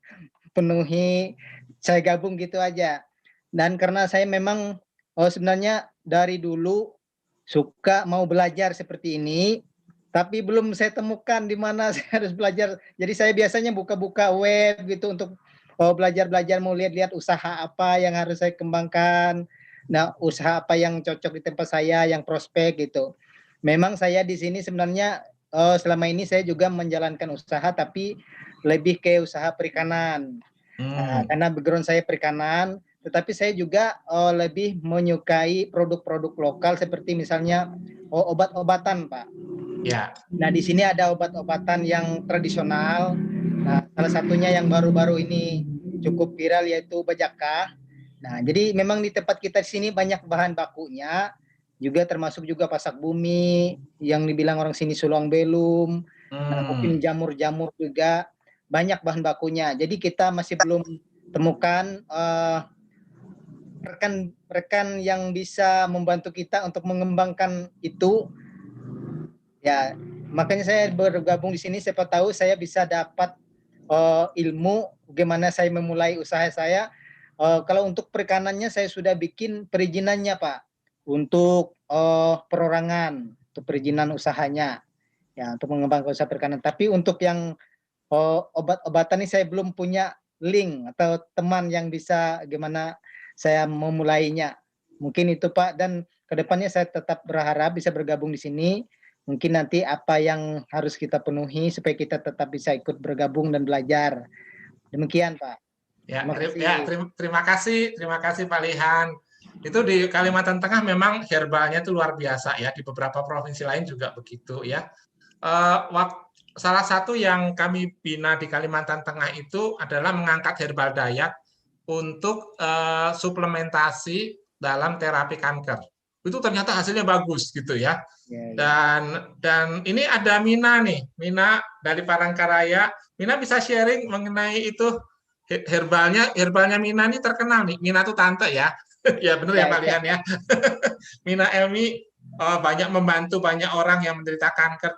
penuhi, saya gabung gitu aja. Dan karena saya memang sebenarnya dari dulu suka mau belajar seperti ini, tapi belum saya temukan di mana saya harus belajar. Jadi saya biasanya buka-buka web gitu untuk belajar-belajar, mau lihat-lihat usaha apa yang harus saya kembangkan. Nah, usaha apa yang cocok di tempat saya, yang prospek gitu. Memang saya di sini sebenarnya selama ini saya juga menjalankan usaha, tapi lebih ke usaha perikanan. Nah, karena background saya perikanan, tetapi saya juga lebih menyukai produk-produk lokal seperti misalnya obat-obatan, Pak. Ya. Nah, di sini ada obat-obatan yang tradisional. Nah, salah satunya yang baru-baru ini cukup viral yaitu Bajaka. Nah, jadi memang di tempat kita di sini banyak bahan bakunya. Juga termasuk juga pasak bumi, yang dibilang orang sini sulang belum, mungkin jamur-jamur juga, banyak bahan bakunya. Jadi kita masih belum temukan rekan-rekan yang bisa membantu kita untuk mengembangkan itu. Ya, makanya saya bergabung di sini, siapa tahu saya bisa dapat ilmu bagaimana saya memulai usaha saya. Kalau untuk perikanannya saya sudah bikin perizinannya, Pak. Untuk perorangan, untuk perizinan usahanya, ya, untuk mengembangkan usaha perikanan. Tapi untuk yang obat-obatan ini saya belum punya link atau teman yang bisa gimana saya memulainya. Mungkin itu Pak, dan kedepannya saya tetap berharap bisa bergabung di sini. Mungkin nanti apa yang harus kita penuhi supaya kita tetap bisa ikut bergabung dan belajar. Demikian Pak. Terima kasih Pak Lihan. Itu di Kalimantan Tengah memang herbalnya itu luar biasa ya, di beberapa provinsi lain juga begitu ya. Salah satu yang kami bina di Kalimantan Tengah itu adalah mengangkat herbal Dayak untuk suplementasi dalam terapi kanker. Itu ternyata hasilnya bagus gitu ya. Dan ini ada Mina nih, Mina dari Palangkaraya. Mina bisa sharing mengenai itu herbalnya Mina ini terkenal nih. Mina tuh tante ya. Ya benar ya Pak Lihan ya. Mina Elmi banyak membantu banyak orang yang menderita kanker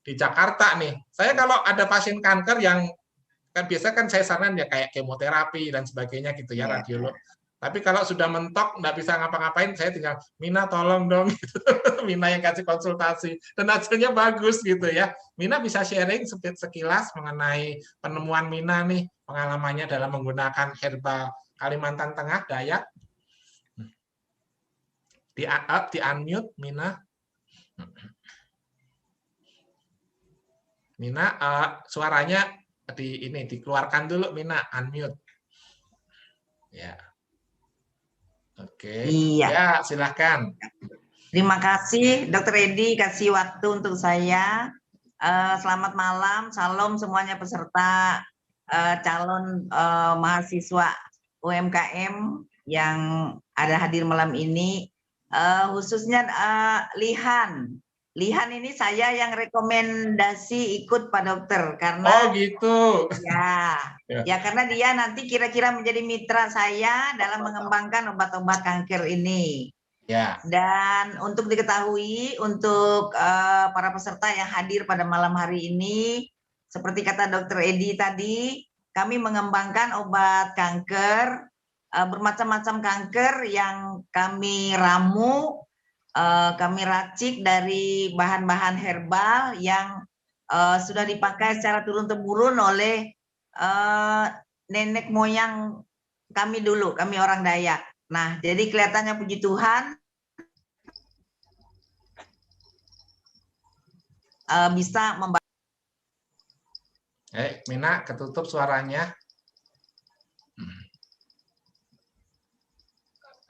di Jakarta nih. Saya kalau ada pasien kanker yang kan biasa kan saya saran ya kayak kemoterapi dan sebagainya gitu ya, Tapi kalau sudah mentok, nggak bisa ngapa-ngapain, saya tinggal, Mina tolong dong, gitu. Mina yang kasih konsultasi. Dan hasilnya bagus gitu ya. Mina bisa sharing sekilas mengenai penemuan Mina nih, pengalamannya dalam menggunakan herbal Kalimantan Tengah, Dayak. Di unmute, Mina. Mina, suaranya dikeluarkan dulu, Mina, unmute. Ya. Oke, Iya. Ya silahkan. Terima kasih Dr. Edi kasih waktu untuk saya. Selamat malam, salam semuanya peserta calon mahasiswa UMKM yang ada hadir malam ini. Khususnya Lihan. Lihan ini saya yang rekomendasi ikut Pak Dokter karena gitu. Ya karena dia nanti kira-kira menjadi mitra saya dalam mengembangkan obat-obat kanker ini. Ya. Dan untuk diketahui untuk para peserta yang hadir pada malam hari ini, seperti kata Dr. Edi tadi, kami mengembangkan obat kanker, bermacam-macam kanker yang kami ramu, kami racik dari bahan-bahan herbal yang sudah dipakai secara turun-temurun oleh nenek moyang kami dulu, kami orang Dayak. Nah, jadi kelihatannya puji Tuhan bisa membantu. Mina, ketutup suaranya.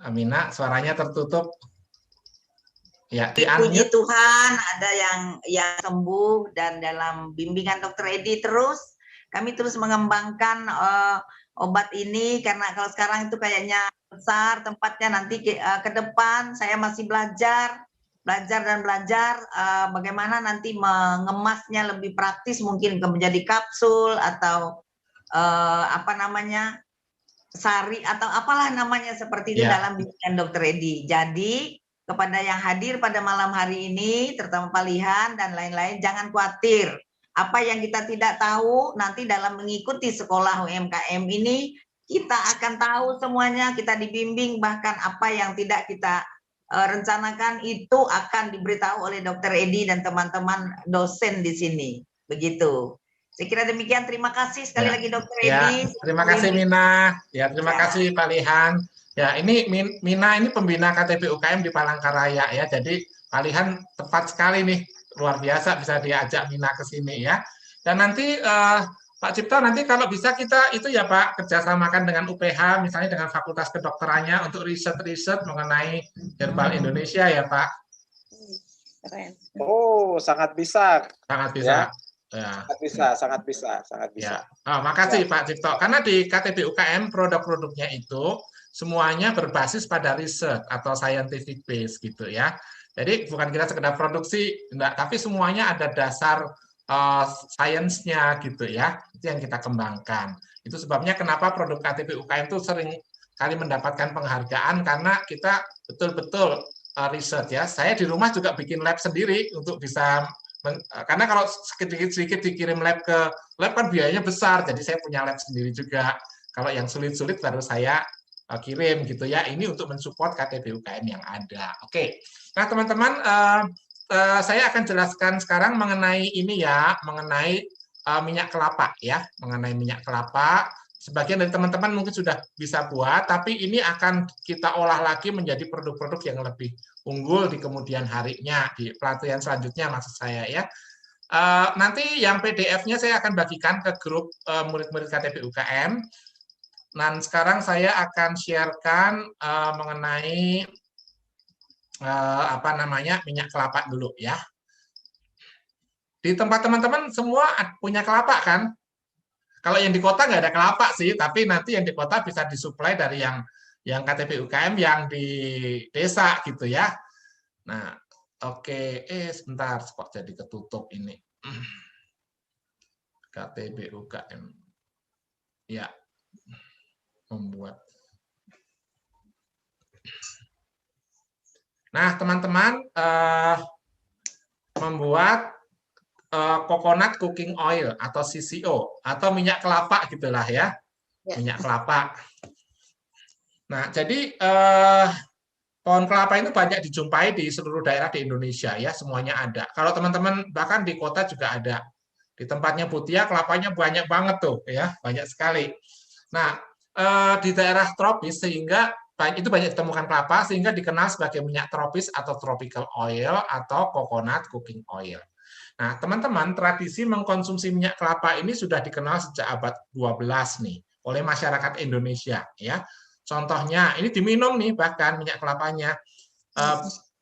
Mina, suaranya tertutup. Ya, puji Tuhan ada yang sembuh dan dalam bimbingan Dr. Edi kami terus mengembangkan obat ini karena kalau sekarang itu kayaknya besar tempatnya, nanti ke depan saya masih belajar bagaimana nanti mengemasnya lebih praktis, mungkin menjadi kapsul atau sari atau apalah namanya seperti itu dalam bimbingan Dr. Edi. Jadi kepada yang hadir pada malam hari ini, terutama Pak Lihan dan lain-lain, jangan khawatir. Apa yang kita tidak tahu, nanti dalam mengikuti sekolah UMKM ini, kita akan tahu semuanya, kita dibimbing, bahkan apa yang tidak kita rencanakan itu akan diberitahu oleh Dr. Edi dan teman-teman dosen di sini. Begitu. Saya kira demikian. Terima kasih sekali lagi Dr. Edi. Terima kasih Mina. Ya, terima kasih Pak Lihan. Ya, ini Mina ini pembina KTP UKM di Palangkaraya ya. Jadi Pak Lihan tepat sekali nih, luar biasa bisa diajak Mina ke sini ya. Dan nanti Pak Cipto, nanti kalau bisa kita itu ya Pak, kerjasamakan dengan UPH, misalnya dengan Fakultas Kedokterannya untuk riset-riset mengenai herbal Indonesia ya Pak. Oh, sangat bisa. Sangat bisa. Ya. Sangat bisa. Ya. Makasih Pak Cipto. Karena di KTP UKM produk-produknya itu semuanya berbasis pada riset atau scientific base gitu ya. Jadi bukan kita sekedar produksi, enggak, tapi semuanya ada dasar sainsnya gitu ya. Itu yang kita kembangkan. Itu sebabnya kenapa produk KTP UKM itu sering kali mendapatkan penghargaan karena kita betul-betul riset ya. Saya di rumah juga bikin lab sendiri untuk bisa karena kalau sedikit-sedikit dikirim lab ke lab kan biayanya besar, jadi saya punya lab sendiri juga. Kalau yang sulit-sulit baru saya kirim gitu ya. Ini untuk mensupport KTP UKM yang ada. Oke. Nah, teman-teman, saya akan jelaskan sekarang mengenai ini ya, mengenai minyak kelapa ya, mengenai minyak kelapa. Sebagian dari teman-teman mungkin sudah bisa buat, tapi ini akan kita olah lagi menjadi produk-produk yang lebih unggul di kemudian harinya, di pelatihan selanjutnya maksud saya ya. Nanti yang PDF-nya saya akan bagikan ke grup murid-murid KTP UKM. Dan sekarang saya akan sharekan mengenai minyak kelapa dulu ya. Di tempat teman-teman semua punya kelapa kan? Kalau yang di kota nggak ada kelapa sih, tapi nanti yang di kota bisa disuplai dari yang KTP UKM yang di desa gitu ya. Nah, oke. Sebentar, kok jadi ketutup ini. KTP UKM. Ya, membuat. Nah, teman-teman, membuat coconut cooking oil atau CCO atau minyak kelapa gitulah ya. Minyak kelapa. Nah, jadi pohon kelapa itu banyak dijumpai di seluruh daerah di Indonesia ya, semuanya ada. Kalau teman-teman bahkan di kota juga ada. Di tempatnya Butia kelapanya banyak banget tuh ya, banyak sekali. Nah, di daerah tropis sehingga itu banyak ditemukan kelapa sehingga dikenal sebagai minyak tropis atau tropical oil atau coconut cooking oil. Nah, teman-teman, tradisi mengkonsumsi minyak kelapa ini sudah dikenal sejak abad 12 nih oleh masyarakat Indonesia ya. Contohnya, ini diminum nih bahkan minyak kelapanya.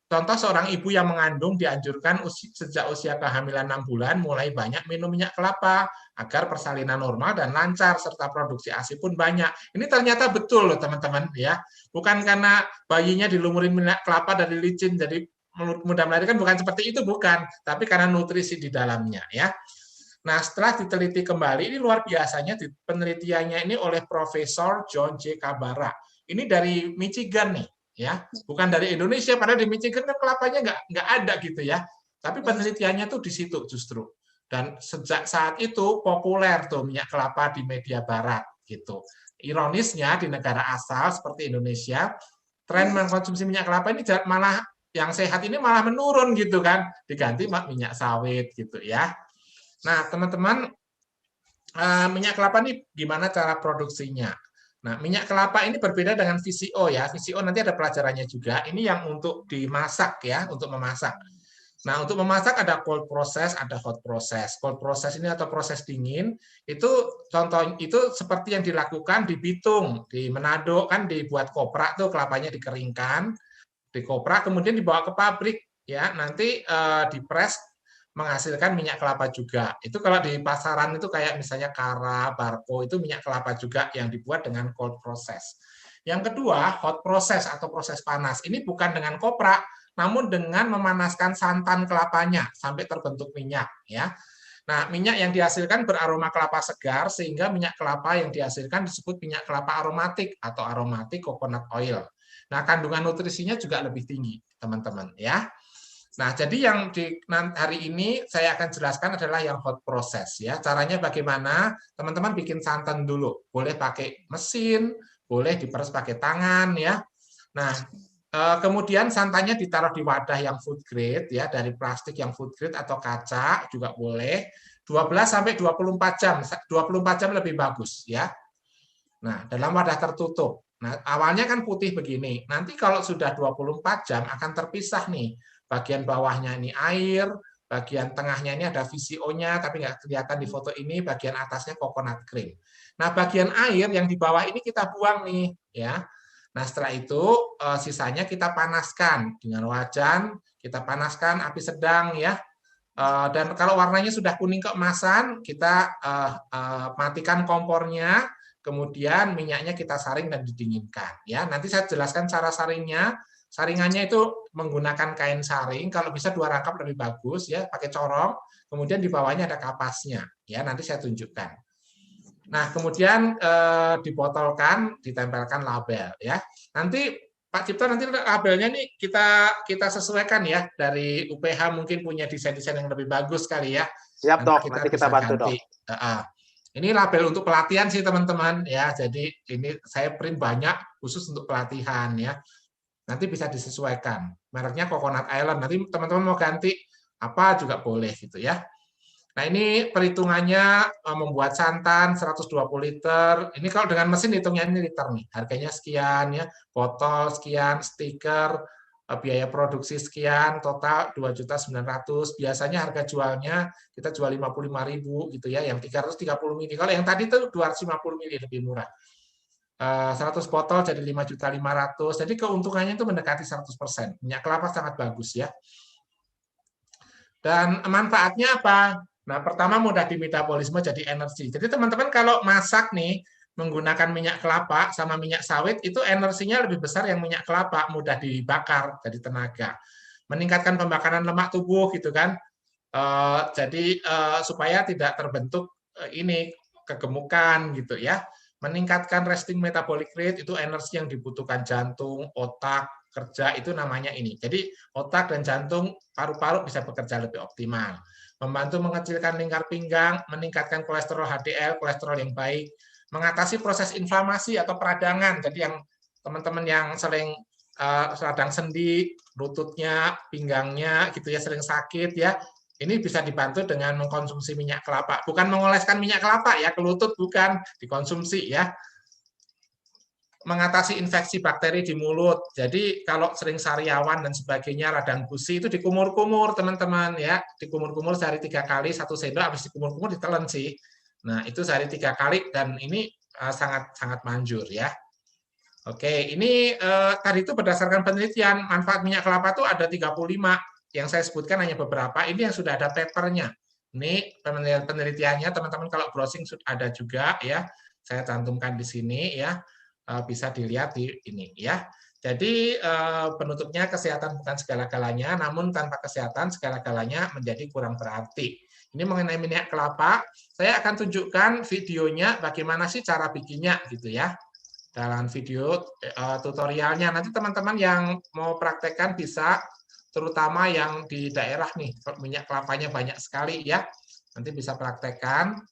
Contoh seorang ibu yang mengandung dianjurkan sejak usia kehamilan 6 bulan mulai banyak minum minyak kelapa agar persalinan normal dan lancar serta produksi ASI pun banyak. Ini ternyata betul loh teman-teman ya. Bukan karena bayinya dilumurin minyak kelapa dari licin jadi mudah melahirkan, bukan seperti itu, bukan, tapi karena nutrisi di dalamnya ya. Nah, setelah diteliti kembali, ini luar biasanya penelitiannya ini oleh Profesor John J. Kabara. Ini dari Michigan nih, ya, bukan dari Indonesia. Padahal di Michigan kan kelapanya nggak ada gitu ya. Tapi penelitiannya tuh di situ justru. Dan sejak saat itu populer tuh minyak kelapa di media barat gitu. Ironisnya di negara asal seperti Indonesia, tren mengkonsumsi minyak kelapa ini malah yang sehat ini malah menurun gitu kan, diganti minyak sawit gitu ya. Nah, teman-teman, minyak kelapa ini gimana cara produksinya? Nah, minyak kelapa ini berbeda dengan VCO ya. VCO nanti ada pelajarannya juga. Ini yang untuk dimasak ya, untuk memasak. Nah, untuk memasak ada cold process, ada hot process. Cold process ini atau proses dingin, itu contoh itu seperti yang dilakukan di Bitung, di Manado kan dibuat kopra tuh, kelapanya dikeringkan, dikoprak kemudian dibawa ke pabrik ya, nanti dipres menghasilkan minyak kelapa juga. Itu kalau di pasaran itu kayak misalnya Kara, Barco itu minyak kelapa juga yang dibuat dengan cold process. Yang kedua, hot process atau proses panas. Ini bukan dengan koprak, namun dengan memanaskan santan kelapanya sampai terbentuk minyak ya. Nah, minyak yang dihasilkan beraroma kelapa segar sehingga minyak kelapa yang dihasilkan disebut minyak kelapa aromatik atau aromatic coconut oil. Nah, kandungan nutrisinya juga lebih tinggi, teman-teman ya. Nah, jadi yang hari ini saya akan jelaskan adalah yang hot process ya. Caranya bagaimana? Teman-teman bikin santan dulu. Boleh pakai mesin, boleh diperes pakai tangan ya. Nah, kemudian santannya ditaruh di wadah yang food grade ya, dari plastik yang food grade atau kaca juga boleh. 12 sampai 24 jam. 24 jam lebih bagus ya. Nah, dalam wadah tertutup. Nah, awalnya kan putih begini. Nanti kalau sudah 24 jam akan terpisah nih. Bagian bawahnya ini air, bagian tengahnya ini ada VCO-nya, tapi nggak kelihatan di foto ini, bagian atasnya coconut cream. Nah, bagian air yang di bawah ini kita buang nih, ya. Nah, setelah itu sisanya kita panaskan dengan wajan, kita panaskan api sedang ya. Dan kalau warnanya sudah kuning keemasan, kita matikan kompornya. Kemudian minyaknya kita saring dan didinginkan. Ya, nanti saya jelaskan cara saringnya. Saringannya itu menggunakan kain saring. Kalau bisa 2 rangkap lebih bagus ya, pakai corong. Kemudian di bawahnya ada kapasnya. Ya, nanti saya tunjukkan. Nah, kemudian dibotolkan, ditempelkan label. Ya, nanti Pak Cipto nanti labelnya nih kita sesuaikan ya dari UPH mungkin punya desain-desain yang lebih bagus kali ya. Siap dok, nanti kita bantu dok. Ini label untuk pelatihan sih teman-teman ya. Jadi ini saya print banyak khusus untuk pelatihan ya. Nanti bisa disesuaikan. Mereknya Coconut Island. Nanti teman-teman mau ganti apa juga boleh gitu ya. Nah, ini perhitungannya membuat santan 120 liter. Ini kalau dengan mesin hitungnya ini liter nih. Harganya sekian ya. Botol sekian, stiker, biaya produksi sekian, total 2.900.000. Biasanya harga jualnya kita jual 55.000 gitu ya, yang 330 mili. Kalau yang tadi itu 250 mili lebih murah. 100 botol jadi 5.500.000. Jadi keuntungannya itu mendekati 100%. Minyak kelapa sangat bagus ya. Dan manfaatnya apa? Nah, pertama mudah dimetabolisme jadi energi. Jadi teman-teman kalau masak nih menggunakan minyak kelapa sama minyak sawit itu energinya lebih besar yang minyak kelapa, mudah dibakar jadi tenaga. Meningkatkan pembakaran lemak tubuh gitu kan. Jadi supaya tidak terbentuk ini kegemukan gitu ya. Meningkatkan resting metabolic rate itu energi yang dibutuhkan jantung, otak, kerja itu namanya ini. Jadi otak dan jantung, paru-paru bisa bekerja lebih optimal. Membantu mengecilkan lingkar pinggang, meningkatkan kolesterol HDL, kolesterol yang baik, mengatasi proses inflamasi atau peradangan. Jadi yang teman-teman yang sering radang sendi, lututnya, pinggangnya gitu ya, sering sakit ya, ini bisa dibantu dengan mengkonsumsi minyak kelapa. Bukan mengoleskan minyak kelapa ya ke lutut, bukan, dikonsumsi ya. Mengatasi infeksi bakteri di mulut. Jadi kalau sering sariawan dan sebagainya, radang gusi itu dikumur-kumur teman-teman ya, dikumur-kumur sehari 3 kali, 1 sendok, habis dikumur-kumur ditelan sih. Nah itu sehari 3 kali dan ini sangat manjur ya. Oke, ini tadi itu berdasarkan penelitian manfaat minyak kelapa itu ada 35, yang saya sebutkan hanya beberapa. Ini yang sudah ada papernya. Ini penelitiannya teman-teman kalau browsing sudah ada juga ya. Saya cantumkan di sini ya. Bisa dilihat di ini ya. Jadi penutupnya kesehatan bukan segala-galanya, namun tanpa kesehatan segala-galanya menjadi kurang berarti. Ini mengenai minyak kelapa, saya akan tunjukkan videonya bagaimana sih cara bikinnya gitu ya. Dalam video tutorialnya nanti teman-teman yang mau praktekkan bisa, terutama yang di daerah nih minyak kelapanya banyak sekali ya. Nanti bisa praktekkan.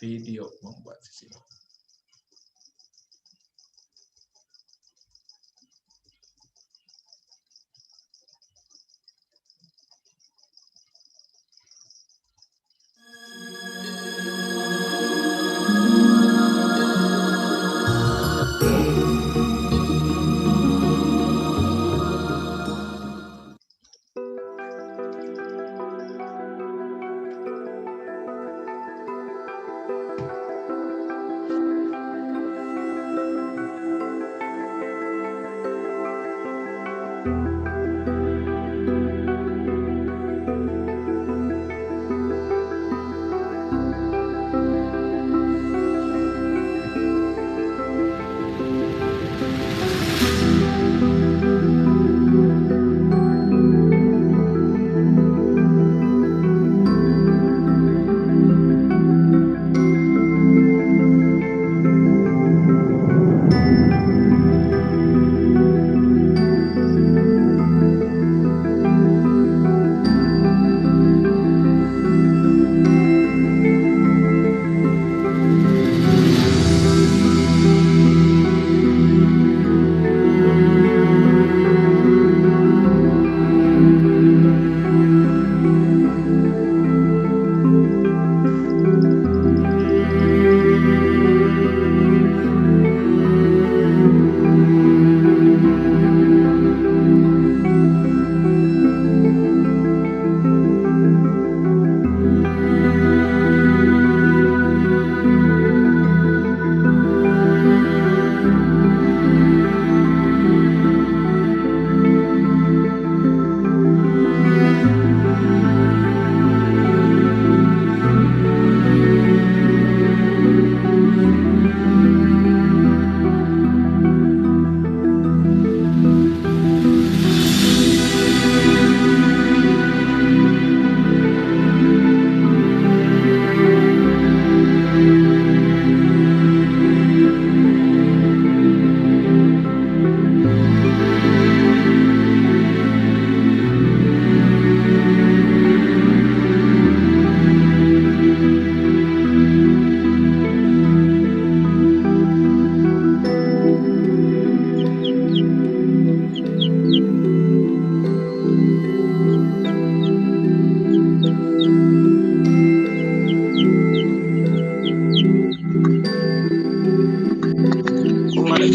Video membuat di sini.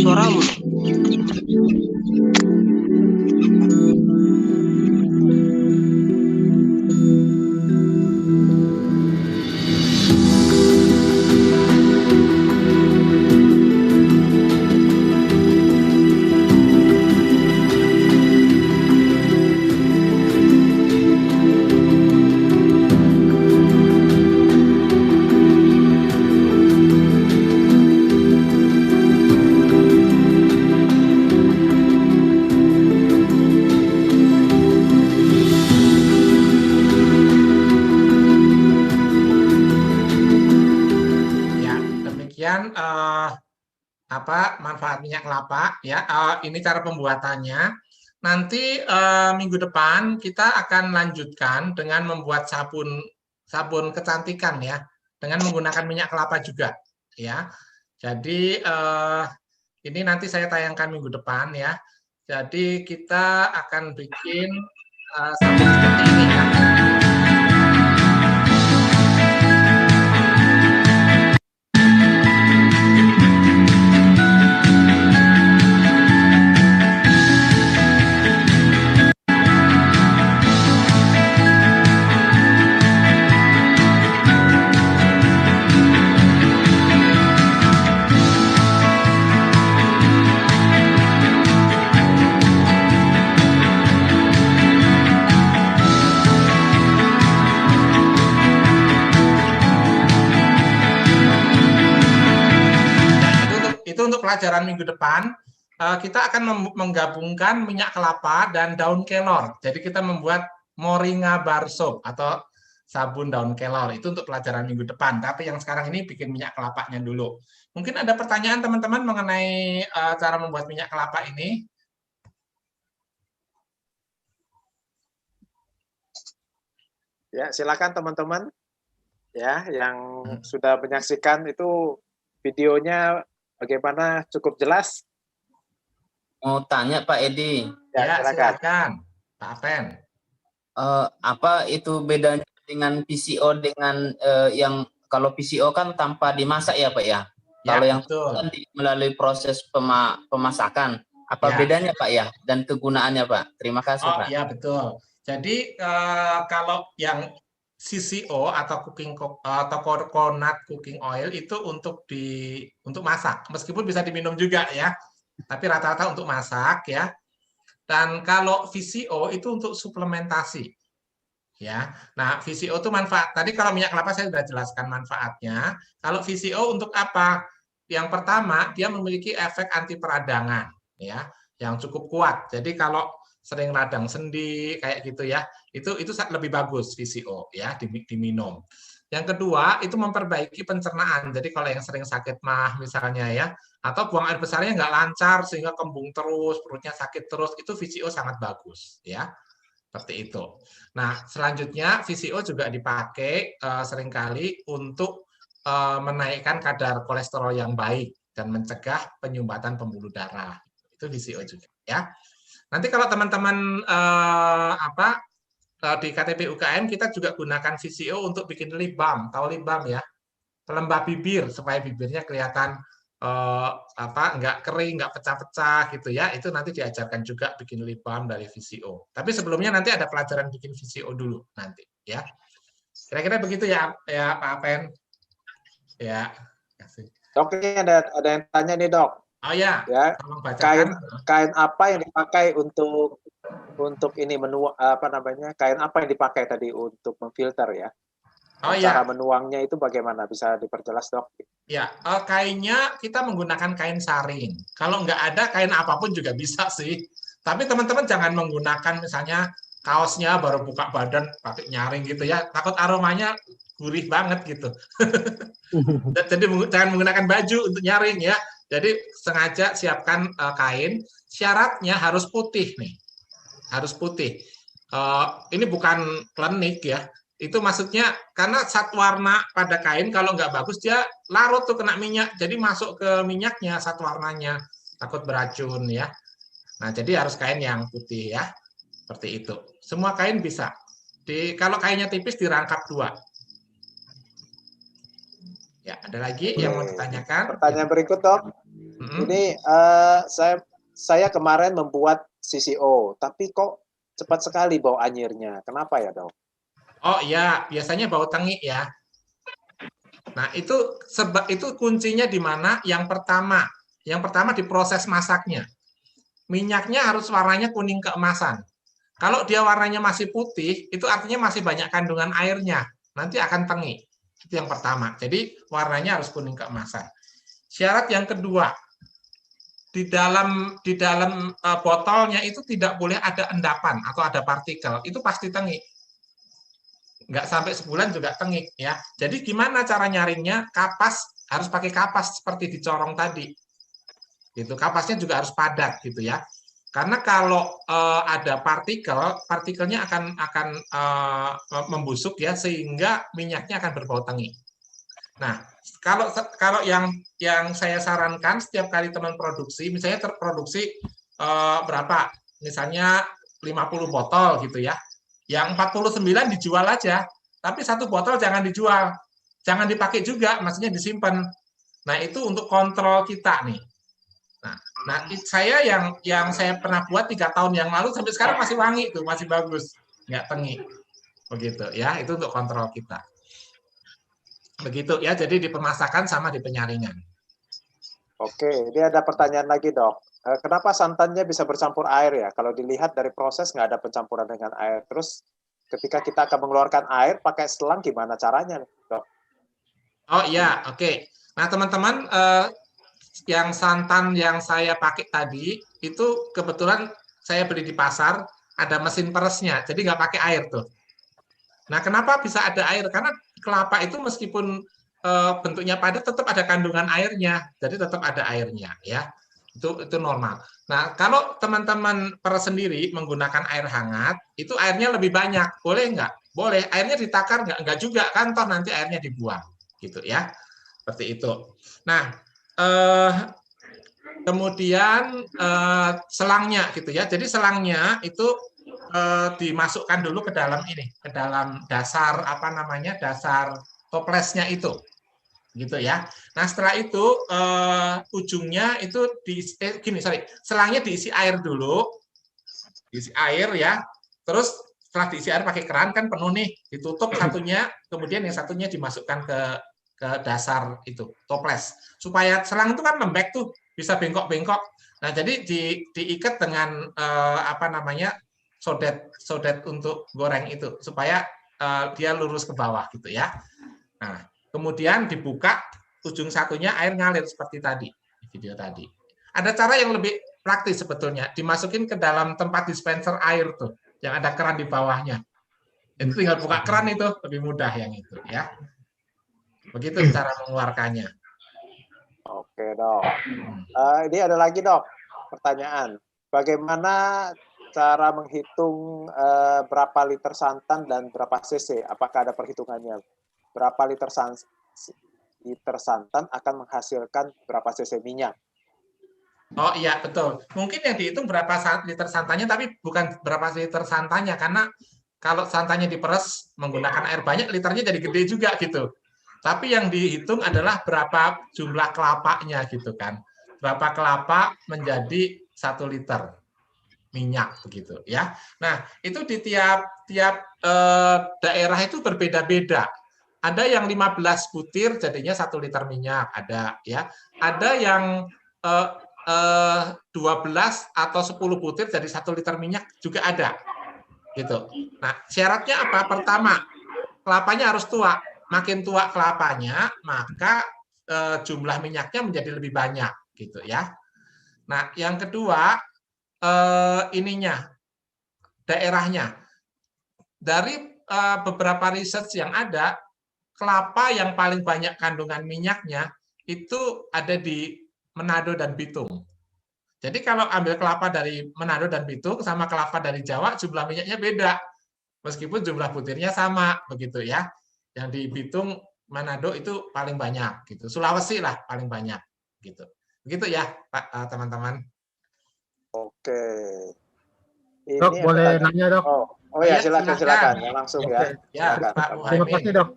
suaramu. Manfaat minyak kelapa ya. Ini cara pembuatannya. Nanti minggu depan kita akan lanjutkan dengan membuat sabun kecantikan ya, dengan menggunakan minyak kelapa juga ya. Jadi ini nanti saya tayangkan minggu depan ya. Jadi kita akan bikin sabun seperti ini ya. Untuk pelajaran minggu depan, kita akan menggabungkan minyak kelapa dan daun kelor. Jadi kita membuat moringa bar soap atau sabun daun kelor. Itu untuk pelajaran minggu depan. Tapi yang sekarang ini bikin minyak kelapanya dulu. Mungkin ada pertanyaan teman-teman mengenai cara membuat minyak kelapa ini? Ya, silakan teman-teman. Ya, yang sudah menyaksikan itu videonya bagaimana, cukup jelas? Mau tanya Pak Edi. Ya, silakan Pak Apen. Apa itu bedanya dengan PCO dengan yang kalau PCO kan tanpa dimasak ya Pak ya? Kalau yang kan melalui proses pemasakan. Apa bedanya Pak ya? Dan kegunaannya Pak? Terima kasih Pak. Iya betul. Jadi kalau yang CCO atau coconut cooking oil itu untuk masak, meskipun bisa diminum juga ya, tapi rata-rata untuk masak ya. Dan kalau VCO itu untuk suplementasi ya. Nah VCO itu manfaat. Tadi kalau minyak kelapa saya sudah jelaskan manfaatnya. Kalau VCO untuk apa? Yang pertama dia memiliki efek anti peradangan ya, yang cukup kuat. Jadi kalau sering radang sendi kayak gitu ya, itu lebih bagus VCO ya diminum. Yang kedua itu memperbaiki pencernaan. Jadi kalau yang sering sakit mah misalnya ya, atau buang air besarnya nggak lancar sehingga kembung terus, perutnya sakit terus, itu VCO sangat bagus ya. Seperti itu. Nah, selanjutnya VCO juga dipakai seringkali untuk menaikkan kadar kolesterol yang baik dan mencegah penyumbatan pembuluh darah. Itu VCO juga ya. Nanti kalau teman-teman di KTP UKM kita juga gunakan VCO untuk bikin lip balm, tahu lip balm ya, pelembab bibir supaya bibirnya kelihatan nggak kering, nggak pecah-pecah gitu ya. Itu nanti diajarkan juga bikin lip balm dari VCO. Tapi sebelumnya nanti ada pelajaran bikin VCO dulu nanti ya. Kira-kira begitu ya Pak Apen. Ya. Kasih. Dok, ini ada yang tanya nih dok. Oh ya, kain apa yang dipakai untuk ini kain apa yang dipakai tadi untuk memfilter ya? Cara menuangnya itu bagaimana? Bisa diperjelas dok? Ya, kainnya kita menggunakan kain saring. Kalau nggak ada kain apapun juga bisa sih. Tapi teman-teman jangan menggunakan misalnya kaosnya baru buka badan pakai nyaring gitu ya. Takut aromanya gurih banget gitu. Jadi jangan menggunakan baju untuk nyaring ya. Jadi sengaja siapkan kain, syaratnya harus putih nih, harus putih. Ini bukan klinik ya, itu maksudnya karena zat warna pada kain kalau nggak bagus dia larut tuh kena minyak, jadi masuk ke minyaknya zat warnanya, takut beracun ya. Nah jadi harus kain yang putih ya, seperti itu. Semua kain bisa. Kalau kainnya tipis dirangkap 2. Ya, ada lagi yang mau ditanyakan? Pertanyaan berikut, Dok. Ini saya kemarin membuat CCO, tapi kok cepat sekali bau anyirnya. Kenapa ya, Dok? Oh iya, biasanya bau tengik ya. Nah, itu kuncinya di mana? Yang pertama di proses masaknya. Minyaknya harus warnanya kuning keemasan. Kalau dia warnanya masih putih, itu artinya masih banyak kandungan airnya. Nanti akan tengik. Itu yang pertama. Jadi warnanya harus kuning keemasan. Syarat yang kedua, di dalam botolnya itu tidak boleh ada endapan atau ada partikel. Itu pasti tengik. Nggak sampai sebulan juga tengik ya. Jadi gimana cara nyaringnya? Kapas harus pakai kapas seperti dicorong tadi. Gitu. Kapasnya juga harus padat gitu ya. Karena kalau ada partikelnya akan membusuk ya, sehingga minyaknya akan berbau tengik. Nah, kalau yang saya sarankan setiap kali teman produksi, misalnya terproduksi berapa? Misalnya 50 botol gitu ya. Yang 49 dijual aja, tapi 1 botol jangan dijual. Jangan dipakai juga, maksudnya disimpan. Nah, itu untuk kontrol kita nih. Nah, saya yang saya pernah buat 3 tahun yang lalu sampai sekarang masih wangi tuh, masih bagus, nggak tengi. Begitu ya, itu untuk kontrol kita. Begitu ya, jadi di pemasakan sama di penyaringan. Oke, ini ada pertanyaan lagi, Dok. Kenapa santannya bisa bercampur air ya? Kalau dilihat dari proses nggak ada pencampuran dengan air. Terus ketika kita akan mengeluarkan air pakai selang, gimana caranya, Dok? Oh iya, oke. Nah, teman-teman, yang santan yang saya pakai tadi, itu kebetulan saya beli di pasar, ada mesin peresnya, jadi nggak pakai air tuh. Nah, kenapa bisa ada air? Karena kelapa itu meskipun bentuknya padat tetap ada kandungan airnya, jadi tetap ada airnya ya. Itu normal. Nah, kalau teman-teman peres sendiri menggunakan air hangat, itu airnya lebih banyak. Boleh nggak? Boleh. Airnya ditakar nggak? Nggak juga kan, toh nanti airnya dibuang. Gitu ya. Seperti itu. Nah, kemudian selangnya gitu ya. Jadi selangnya itu dimasukkan dulu ke dalam ini, ke dalam dasar apa namanya, dasar toplesnya itu, gitu ya. Nah setelah itu ujungnya itu selangnya diisi air dulu, diisi air ya. Terus setelah diisi air pakai keran kan penuh nih, ditutup satunya, kemudian yang satunya dimasukkan ke dasar itu toples, supaya selang itu kan lembek tuh, bisa bengkok-bengkok. Nah jadi diikat dengan apa namanya, sodet untuk goreng itu supaya dia lurus ke bawah gitu ya. Nah, kemudian dibuka ujung satunya, air ngalir seperti tadi di video tadi. Ada cara yang lebih praktis sebetulnya, dimasukin ke dalam tempat dispenser air tuh, yang ada keran di bawahnya. Itu tinggal buka keran, itu lebih mudah yang itu ya. Begitu cara mengeluarkannya. Oke, Dok. Ini ada lagi, Dok, pertanyaan. Bagaimana cara menghitung berapa liter santan dan berapa cc? Apakah ada perhitungannya? Berapa liter santan akan menghasilkan berapa cc minyak? Oh iya, betul. Mungkin yang dihitung berapa liter santannya, tapi bukan berapa liter santannya, karena kalau santannya diperes menggunakan air banyak, liternya jadi gede juga gitu. Tapi yang dihitung adalah berapa jumlah kelapanya gitu kan. Berapa kelapa menjadi 1 liter minyak begitu ya. Nah, itu di tiap daerah itu berbeda-beda. Ada yang 15 butir jadinya 1 liter minyak, ada ya. Ada yang 12 atau 10 butir jadi 1 liter minyak juga ada. Gitu. Nah, syaratnya apa? Pertama, kelapanya harus tua. Makin tua kelapanya, maka jumlah minyaknya menjadi lebih banyak gitu ya. Nah, yang kedua, daerahnya. Dari beberapa riset yang ada, kelapa yang paling banyak kandungan minyaknya itu ada di Manado dan Bitung. Jadi kalau ambil kelapa dari Manado dan Bitung sama kelapa dari Jawa, jumlah minyaknya beda. Meskipun jumlah butirnya sama, begitu ya. Yang di Bitung, Manado itu paling banyak gitu. Sulawesi lah paling banyak gitu. Begitu ya, Pak, teman-teman. Oke. Ini Dok, boleh nanya, Dok? Oh ya, silakan. Langsung ya. Pak Muhaimin. Terima kasih, Dok,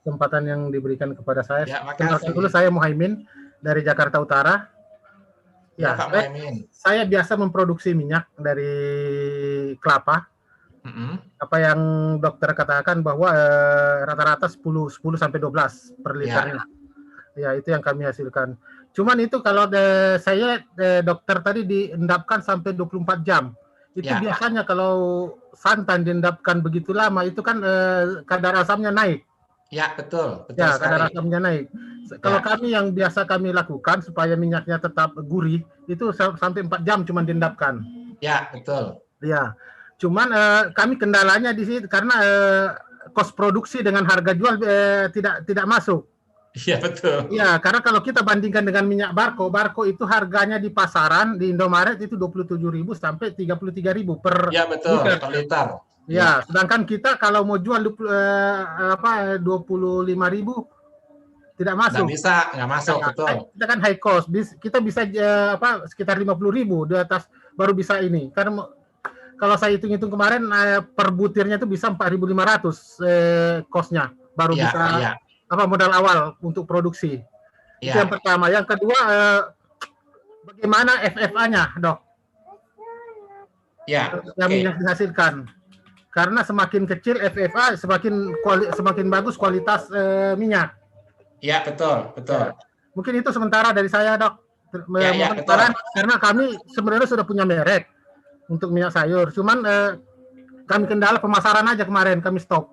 kesempatan yang diberikan kepada saya. Ya, Kenalkan dulu, saya Muhaimin dari Jakarta Utara. Ya, Pak Muhaimin. Saya biasa memproduksi minyak dari kelapa. Apa yang dokter katakan bahwa rata-rata 10 sampai 12 per liternya. Ya, itu yang kami hasilkan. Cuman itu kalau saya dokter tadi diendapkan sampai 24 jam. Itu biasanya kalau santan diendapkan begitu lama itu kan kadar asamnya naik. Ya, betul Ya, sekali. kadar asamnya naik. Kalau kami yang biasa kami lakukan supaya minyaknya tetap gurih itu sampai 4 jam cuma diendapkan. Ya, betul. Ya. Cuman kami kendalanya di sini karena kos produksi dengan harga jual tidak masuk. Iya, betul. Iya, karena kalau kita bandingkan dengan minyak Barco itu harganya di pasaran di Indomaret itu 27.000 sampai 33.000 per Iya, betul, liter. per liter. Ya, sedangkan kita kalau mau jual 25.000 tidak masuk. Nggak masuk, betul. Kita kan high cost, kita bisa sekitar 50.000 di atas baru bisa ini. Karena kalau saya hitung-hitung kemarin per butirnya itu bisa 4.500 cost-nya baru bisa modal awal untuk produksi. Itu yang pertama. Yang kedua, bagaimana FFA-nya, Dok? Yang minyak dihasilkan. Karena semakin kecil FFA, semakin bagus kualitas minyak. Ya, betul. Mungkin itu sementara dari saya, Dok. Karena kami sebenarnya sudah punya merek untuk minyak sayur. Cuman kami kendala pemasaran aja kemarin, kami stop.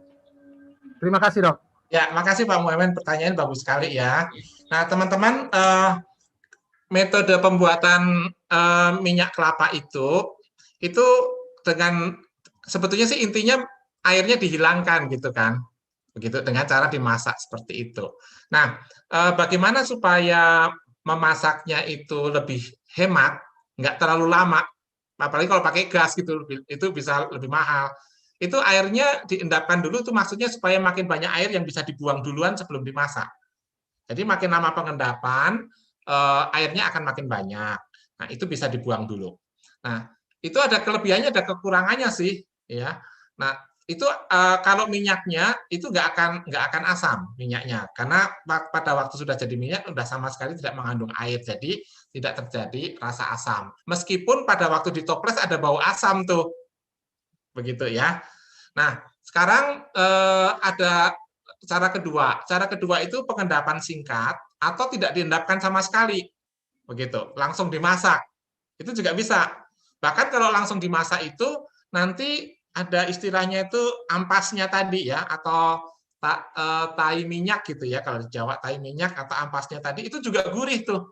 Terima kasih, Dok. Ya, makasih Pak Muhammad. Pertanyaan bagus sekali ya. Nah, teman-teman, metode pembuatan minyak kelapa itu dengan sebetulnya sih intinya airnya dihilangkan gitu kan. Begitu dengan cara dimasak seperti itu. Nah, bagaimana supaya memasaknya itu lebih hemat, nggak terlalu lama, apalagi kalau pakai gas gitu, itu bisa lebih mahal. Itu airnya diendapkan dulu, itu maksudnya supaya makin banyak air yang bisa dibuang duluan sebelum dimasak. Jadi makin lama pengendapan, airnya akan makin banyak. Nah, itu bisa dibuang dulu. Nah, itu ada kelebihannya, ada kekurangannya sih, ya. Nah, itu kalau minyaknya itu nggak akan asam minyaknya, karena pada waktu sudah jadi minyak sudah sama sekali tidak mengandung air, jadi tidak terjadi rasa asam. Meskipun pada waktu ditoples ada bau asam tuh, begitu ya. Nah, sekarang ada cara kedua. Cara kedua itu pengendapan singkat atau tidak diendapkan sama sekali, begitu, langsung dimasak. Itu juga bisa. Bahkan kalau langsung dimasak itu nanti ada istilahnya itu ampasnya tadi ya, atau tai minyak gitu ya, kalau di Jawa tai minyak atau ampasnya tadi itu juga gurih tuh.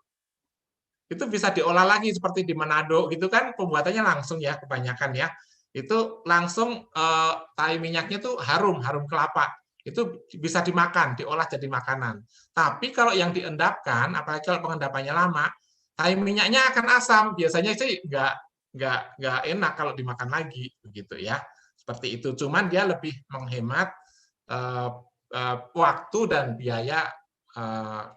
Itu bisa diolah lagi seperti di Manado gitu kan, pembuatannya langsung ya kebanyakan ya. Itu langsung tai minyaknya tuh harum kelapa. Itu bisa dimakan, diolah jadi makanan. Tapi kalau yang diendapkan, apalagi kalau pengendapannya lama, tai minyaknya akan asam. Biasanya sih nggak enak kalau dimakan lagi begitu ya. Seperti itu. Cuman dia lebih menghemat waktu dan biaya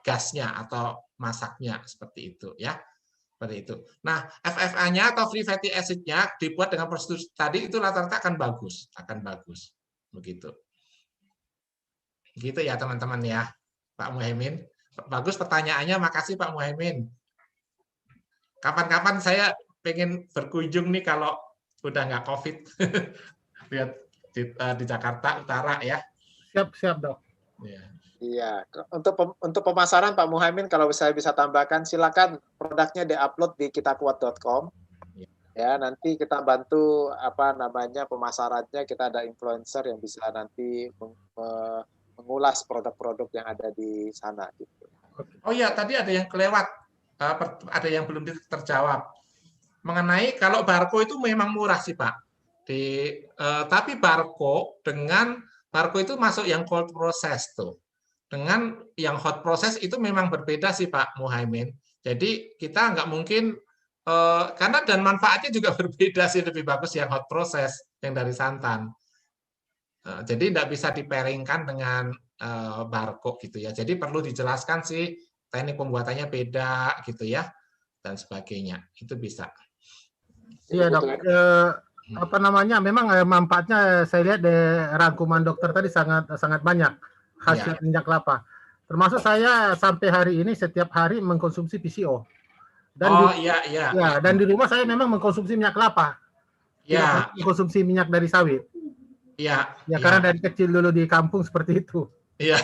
gasnya atau masaknya seperti itu ya. Seperti itu. Nah, FFA-nya atau free fatty acid-nya dibuat dengan prosedur tadi itu rata-rata akan bagus, begitu. Gitu ya teman-teman ya, Pak Muhaimin. Bagus pertanyaannya, makasih Pak Muhaimin. Kapan-kapan saya pengen berkunjung nih kalau udah nggak COVID. Lihat di Jakarta Utara ya. Siap Dok. Iya, untuk pemasaran Pak Muhaimin, kalau saya bisa tambahkan, silakan produknya diupload di kitakuat.com. Ya, nanti kita bantu pemasarannya. Kita ada influencer yang bisa nanti mengulas produk-produk yang ada di sana. Gitu. Oh iya, tadi ada yang kelewat, ada yang belum terjawab mengenai kalau Barco itu memang murah sih Pak. Tapi Barco itu masuk yang cold process tuh. Dengan yang hot process itu memang berbeda sih Pak Muhaimin. Jadi kita nggak mungkin karena dan manfaatnya juga berbeda sih, lebih bagus yang hot process yang dari santan. Jadi nggak bisa diperingkan dengan Barco gitu ya. Jadi perlu dijelaskan sih teknik pembuatannya beda gitu ya dan sebagainya. Itu bisa. Iya Dok. Memang manfaatnya saya lihat di rangkuman dokter tadi sangat banyak hasil minyak kelapa. Termasuk saya sampai hari ini setiap hari mengkonsumsi PCO. Dan dan di rumah saya memang mengkonsumsi minyak kelapa. Tidak mengkonsumsi minyak dari sawit. Karena dari kecil dulu di kampung seperti itu. Iya.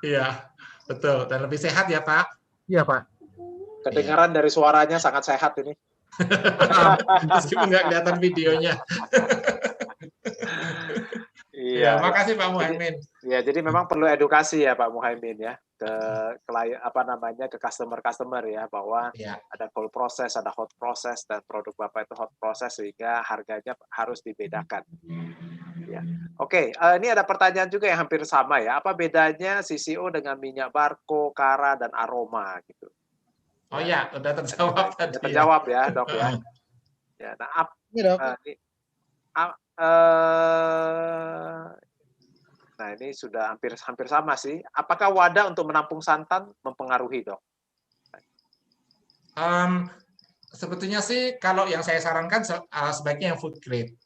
Iya, betul. Dan lebih sehat ya Pak. Iya Pak. Kedengaran dari suaranya sangat sehat ini. Meskipun nggak kelihatan videonya. Iya, makasih Pak Muhaimin. Iya, jadi memang perlu edukasi ya Pak Muhaimin ya ke customer ya, bahwa ada cold process, ada hot process, dan produk Bapak itu hot process sehingga harganya harus dibedakan. Ya. Oke, ini ada pertanyaan juga yang hampir sama ya. Apa bedanya CCO dengan minyak Barco, Kara, dan Aroma gitu? Oh ya, udah terjawab tadi. Terjawab ya, Dok ya. Ya, nah, Dok. Nah Nah, ini sudah hampir sama sih. Apakah wadah untuk menampung santan mempengaruhi, Dok? Sebetulnya sih kalau yang saya sarankan sebaiknya yang food grade.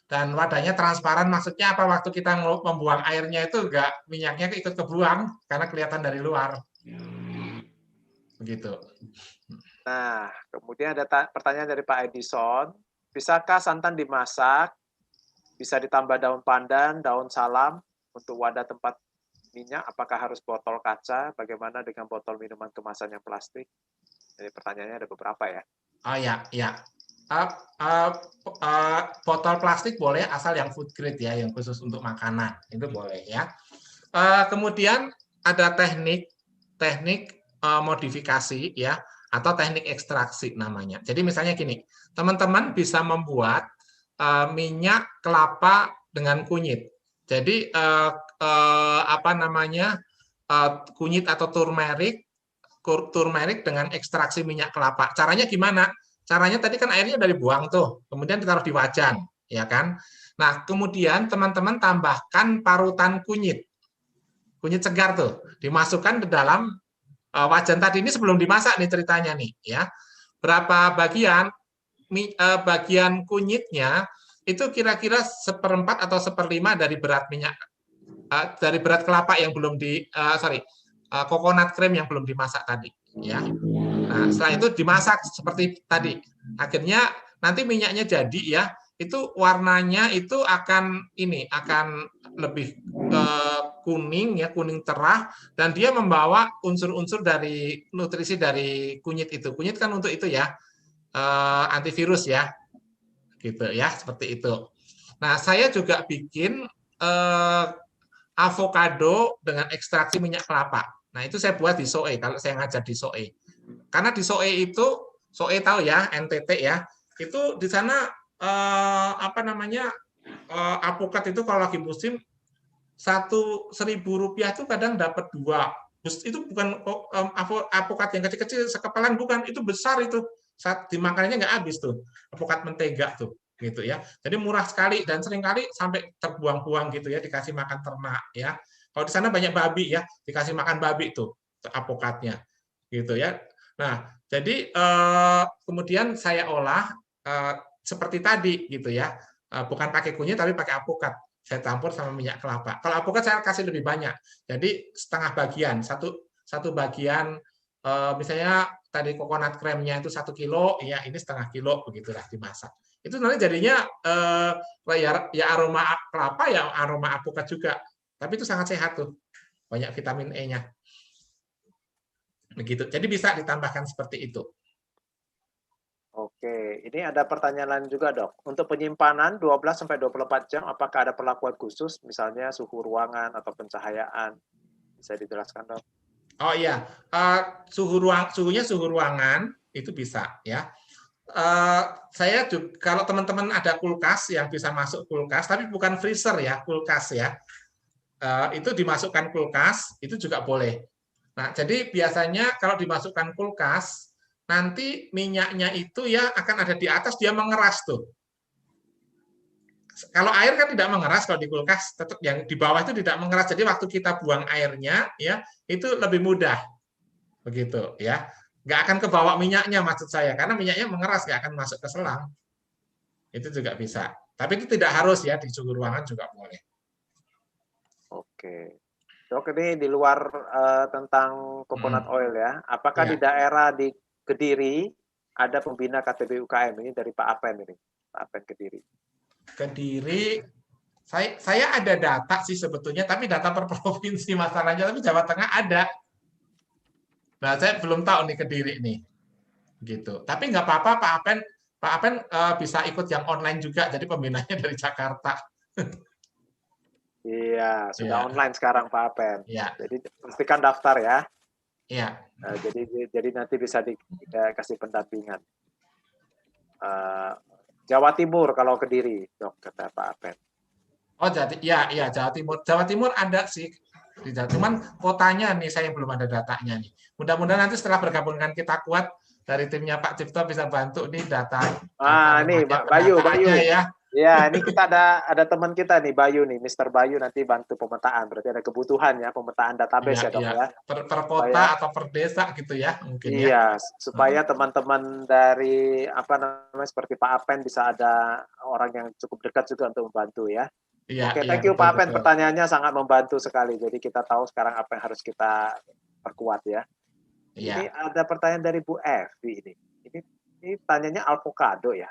Dan wadahnya transparan, maksudnya apa, waktu kita membuang airnya itu minyaknya ikut kebuang karena kelihatan dari luar. Begitu. Nah, kemudian ada pertanyaan dari Pak Edison. Bisakah santan dimasak? Bisa ditambah daun pandan, daun salam untuk wadah tempat minyak? Apakah harus botol kaca? Bagaimana dengan botol minuman kemasan yang plastik? Jadi pertanyaannya ada beberapa ya. Oh ya. Botol plastik boleh asal yang food grade ya, yang khusus untuk makanan itu boleh ya. Kemudian ada teknik modifikasi ya, atau teknik ekstraksi namanya. Jadi misalnya gini, teman-teman bisa membuat minyak kelapa dengan kunyit. Jadi kunyit atau turmeric dengan ekstraksi minyak kelapa. Caranya gimana? Caranya tadi kan airnya udah dibuang tuh, kemudian ditaruh di wajan, ya kan? Nah, kemudian teman-teman tambahkan parutan kunyit segar tuh, dimasukkan ke dalam wajan tadi. Ini sebelum dimasak nih ceritanya nih, ya. Berapa bagian kunyitnya itu kira-kira 1/4 atau 1/5 dari berat minyak, dari berat kelapa yang belum coconut cream yang belum dimasak tadi, ya. Nah, setelah itu dimasak seperti tadi. Akhirnya nanti minyaknya jadi ya, itu warnanya itu akan lebih kuning ya, kuning cerah, dan dia membawa unsur-unsur dari nutrisi dari kunyit itu. Kunyit kan untuk itu ya, antivirus ya. Gitu ya, seperti itu. Nah, saya juga bikin avocado dengan ekstraksi minyak kelapa. Nah, itu saya buat di SOE, kalau saya ngajar di SOE. Karena di SOE tahu ya, NTT ya, itu di sana alpukat itu kalau lagi musim Rp1.000 itu kadang dapat 2. Itu bukan alpukat yang kecil-kecil sekepalan, bukan, itu besar itu. Saat dimakannya nggak habis tuh, alpukat mentega tuh. Gitu ya. Jadi murah sekali dan seringkali sampai terbuang-buang gitu ya, dikasih makan ternak ya. Kalau di sana banyak babi ya, dikasih makan babi tuh alpukatnya gitu ya. Nah, jadi kemudian saya olah seperti tadi gitu ya. Bukan pakai kunyit tapi pakai alpukat. Saya campur sama minyak kelapa. Kalau alpukat saya kasih lebih banyak. Jadi setengah bagian, satu bagian misalnya tadi coconut cream-nya itu 1 kilo, ya ini setengah kilo begitulah dimasak. Itu nanti jadinya ya aroma kelapa ya aroma alpukat juga. Tapi itu sangat sehat tuh. Banyak vitamin E-nya. Begitu. Jadi bisa ditambahkan seperti itu. Oke, ini ada pertanyaan lain juga, Dok. Untuk penyimpanan 12 sampai 24 jam, apakah ada perlakuan khusus, misalnya suhu ruangan atau pencahayaan? Bisa dijelaskan, Dok? Oh iya, suhunya suhu ruangan itu bisa ya. Saya juga, kalau teman-teman ada kulkas yang bisa masuk kulkas, tapi bukan freezer ya, kulkas ya. Itu dimasukkan kulkas, itu juga boleh. Nah, jadi biasanya kalau dimasukkan kulkas, nanti minyaknya itu ya akan ada di atas, dia mengeras tuh. Kalau air kan tidak mengeras kalau di kulkas, tetap yang di bawah itu tidak mengeras. Jadi waktu kita buang airnya ya itu lebih mudah. Begitu ya. Nggak akan kebawa minyaknya maksud saya, karena minyaknya mengeras, nggak akan masuk ke selang. Itu juga bisa. Tapi itu tidak harus ya, di suhu ruangan juga boleh. Oke. Dok, ini di luar tentang coconut oil ya. Apakah di daerah di Kediri ada pembina KTB UKM? Ini dari Pak Apen ini. Pak Apen Kediri. Kediri, saya ada data sih sebetulnya, tapi data per provinsi masalahnya, tapi Jawa Tengah ada. Nah, saya belum tahu nih Kediri nih. Gitu. Tapi nggak apa-apa, Pak Apen bisa ikut yang online juga, jadi pembinanya dari Jakarta. Iya, sudah online sekarang Pak Apen. Ya. Jadi pastikan daftar ya. Iya. Nah, jadi nanti bisa dikasih pendampingan. Jawa Timur kalau Kediri, Dok, kata Pak Apen. Oh, jadi ya Jawa Timur. Jawa Timur ada sih. Cuman kotanya nih saya belum ada datanya nih. Mudah-mudahan nanti setelah bergabungkan Kita Kuat dari timnya Pak Cipto bisa bantu nih data. Ini Pak Bayu ya. Ya, ini kita ada teman kita nih, Bayu nih, Mr. Bayu nanti bantu pemetaan. Berarti ada kebutuhan ya, pemetaan database ya dok ya. Per kota atau per desa gitu ya mungkin ya. Iya, supaya teman-teman dari apa namanya seperti Pak Apen bisa ada orang yang cukup dekat juga untuk membantu ya. Iya, Oke, iya, thank you Pak Apen. betul. Pertanyaannya sangat membantu sekali. Jadi kita tahu sekarang apa yang harus kita perkuat ya. Iya. Ini ada pertanyaan dari Bu Evi ini. Ini tanyanya avocado ya.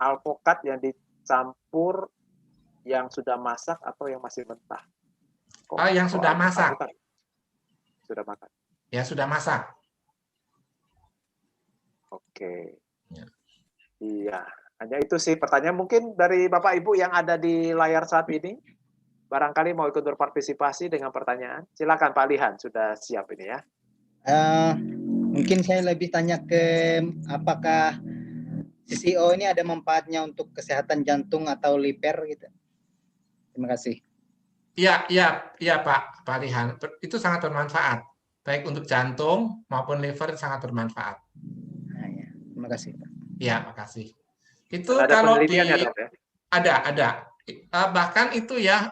Alpukat yang dicampur yang sudah masak atau yang masih mentah? Yang sudah masak. Sudah masak. Ya, sudah masak. Oke. Ya. Iya, hanya itu sih pertanyaan mungkin dari Bapak Ibu yang ada di layar saat ini. Barangkali mau ikut berpartisipasi dengan pertanyaan. Silakan Pak Lihan, sudah siap ini ya. Mungkin saya lebih tanya ke apakah CCO ini ada manfaatnya untuk kesehatan jantung atau liver gitu. Terima kasih. Iya Pak Lihan. Itu sangat bermanfaat. Baik untuk jantung maupun liver sangat bermanfaat. Nah, ya. Terima kasih Pak. Ya, makasih. Itu ada kalau penelitiannya dok ya? Ada. Bahkan itu ya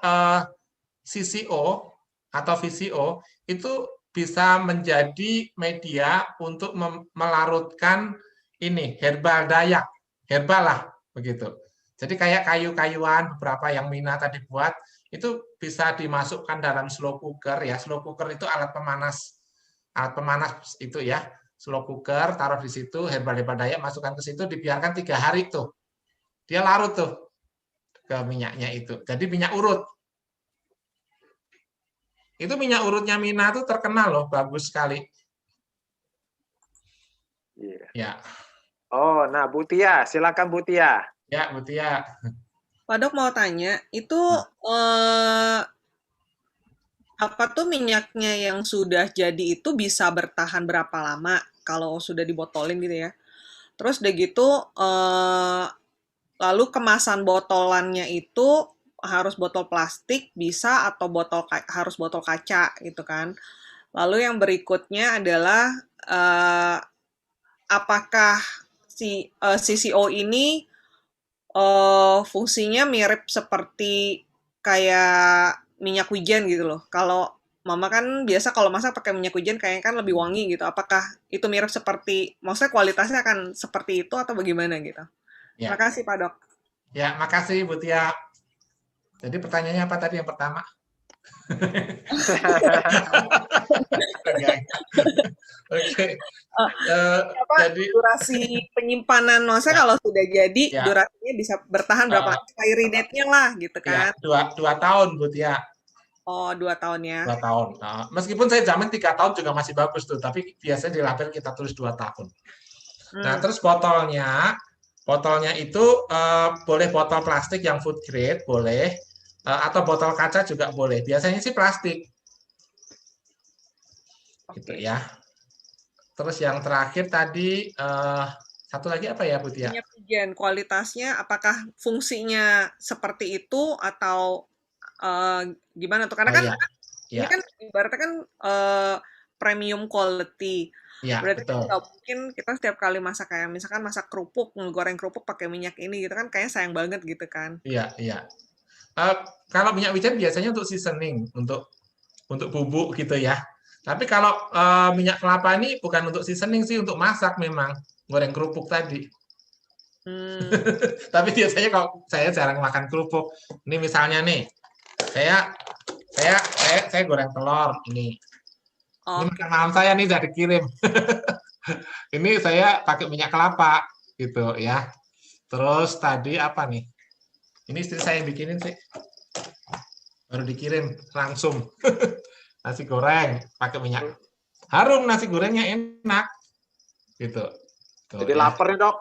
CCO atau VCO itu bisa menjadi media untuk melarutkan ini herbal dayak, herbal lah begitu. Jadi kayak kayu-kayuan beberapa yang Mina tadi buat itu bisa dimasukkan dalam slow cooker ya. Slow cooker itu alat pemanas itu ya. Slow cooker taruh di situ, herbal dayak masukkan ke situ, dibiarkan 3 hari tuh. Dia larut tuh ke minyaknya itu. Jadi minyak urut. Itu minyak urutnya Mina tuh terkenal loh, bagus sekali. Iya. Ya. Oh, nah Bu Tia, silakan Bu Tia. Ya, Bu Tia. Pak Dok mau tanya, itu apa tuh minyaknya yang sudah jadi itu bisa bertahan berapa lama kalau sudah dibotolin gitu ya? Terus udah gitu, lalu kemasan botolannya itu harus botol plastik bisa atau harus botol kaca gitu kan. Lalu yang berikutnya adalah apakah si CCO ini fungsinya mirip seperti kayak minyak wijen gitu loh. Kalau Mama kan biasa kalau masak pakai minyak wijen kayaknya kan lebih wangi gitu. Apakah itu mirip seperti, maksudnya kualitasnya akan seperti itu atau bagaimana gitu? Ya. Terima kasih Pak Dok. Ya, makasih Bu Tia. Jadi pertanyaannya apa tadi yang pertama? Oke. Jadi durasi penyimpanan, maksudnya kalau sudah jadi durasinya bisa bertahan berapa? Expiry date-nya lah gitu kan? Ya, 2 tahun Bu Tia. Oh, 2 tahun ya. 2 tahun. Nah, meskipun saya jamin 3 tahun juga masih bagus tuh, tapi biasanya di label kita tulis 2 tahun. Nah, terus botolnya itu boleh botol plastik yang food grade, boleh, atau botol kaca juga boleh. Biasanya sih plastik. Gitu ya. Terus yang terakhir tadi, satu lagi apa ya Bu Tia? Minyak wijen, kualitasnya apakah fungsinya seperti itu atau gimana tuh? Karena kan ini kan ibaratnya kan premium quality. Ya, berarti betul. Kan mungkin kita setiap kali masak kayak misalkan masak kerupuk, ngegoreng kerupuk pakai minyak ini gitu kan kayaknya sayang banget gitu kan. Iya. Kalau minyak wijen biasanya untuk seasoning, untuk bubuk gitu ya. Tapi kalau minyak kelapa ini bukan untuk seasoning sih, untuk masak memang, goreng kerupuk tadi. Tapi biasanya kalau saya jarang makan kerupuk. Ini misalnya nih, saya goreng telur ini. Ini makan malam saya nih udah dikirim. Ini saya pakai minyak kelapa gitu ya. Terus tadi apa nih? Ini istri saya yang bikinin sih. Baru dikirim langsung. Nasi goreng pakai minyak. Harum nasi gorengnya enak. Gitu. Tuh, jadi lapar nih Dok.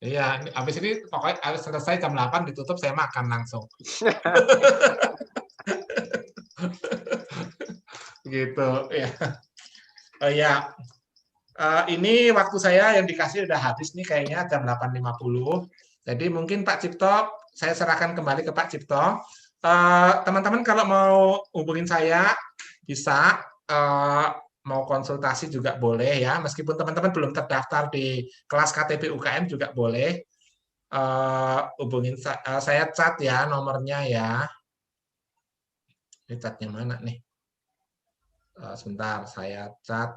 Iya, habis ini pokoknya habis selesai jam 8 ditutup saya makan langsung. Gitu ya. Ya. Ini waktu saya yang dikasih udah habis nih kayaknya jam 8.50. Jadi mungkin Pak Cipto, saya serahkan kembali ke Pak Cipto. Teman-teman kalau mau hubungin saya bisa, mau konsultasi juga boleh ya. Meskipun teman-teman belum terdaftar di kelas KTP UKM juga boleh. hubungin saya chat ya nomornya ya. Ini chatnya mana nih? Sebentar, saya chat.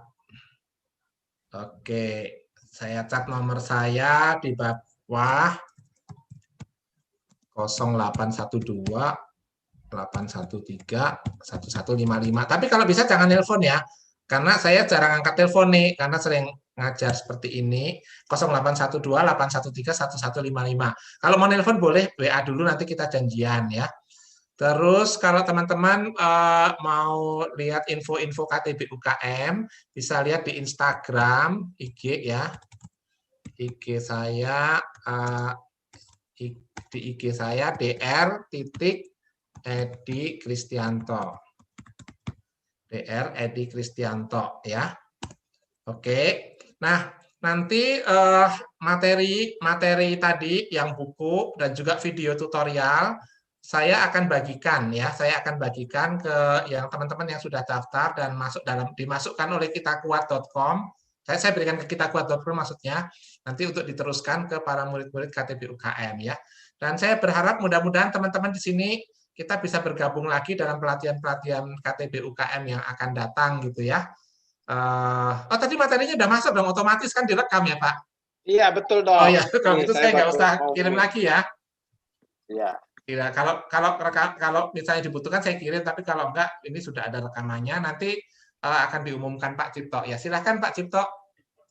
Oke, saya chat nomor saya di bawah 0812 813 1155. Tapi kalau bisa jangan nelpon ya. Karena saya jarang angkat telepon nih, karena sering ngajar seperti ini. 0812 813 1155. Kalau mau nelpon boleh WA dulu, nanti kita janjian ya. Terus kalau teman-teman mau lihat info-info KTB UKM, bisa lihat di Instagram, IG ya. IG saya, di IG saya dr.edi Kristianto. Dr. Edi Kristianto ya. Oke. Nah, nanti materi tadi yang buku dan juga video tutorial saya akan bagikan ya. Saya akan bagikan ke yang teman-teman yang sudah daftar dan dimasukkan oleh kitakuat.com. Saya berikan ke kitakuat.com maksudnya nanti untuk diteruskan ke para murid-murid KTB UKM ya. Dan saya berharap mudah-mudahan teman-teman di sini kita bisa bergabung lagi dalam pelatihan-pelatihan KTB UKM yang akan datang gitu ya. Tadi materinya udah masuk dong, otomatis kan direkam ya Pak? Iya betul dong. Oh iya, kalau gitu saya nggak usah kirim lagi ya. Iya. Tidak, kalau misalnya dibutuhkan saya kirim, tapi kalau enggak ini sudah ada rekamannya, nanti akan diumumkan Pak Cipto. Ya silakan Pak Cipto.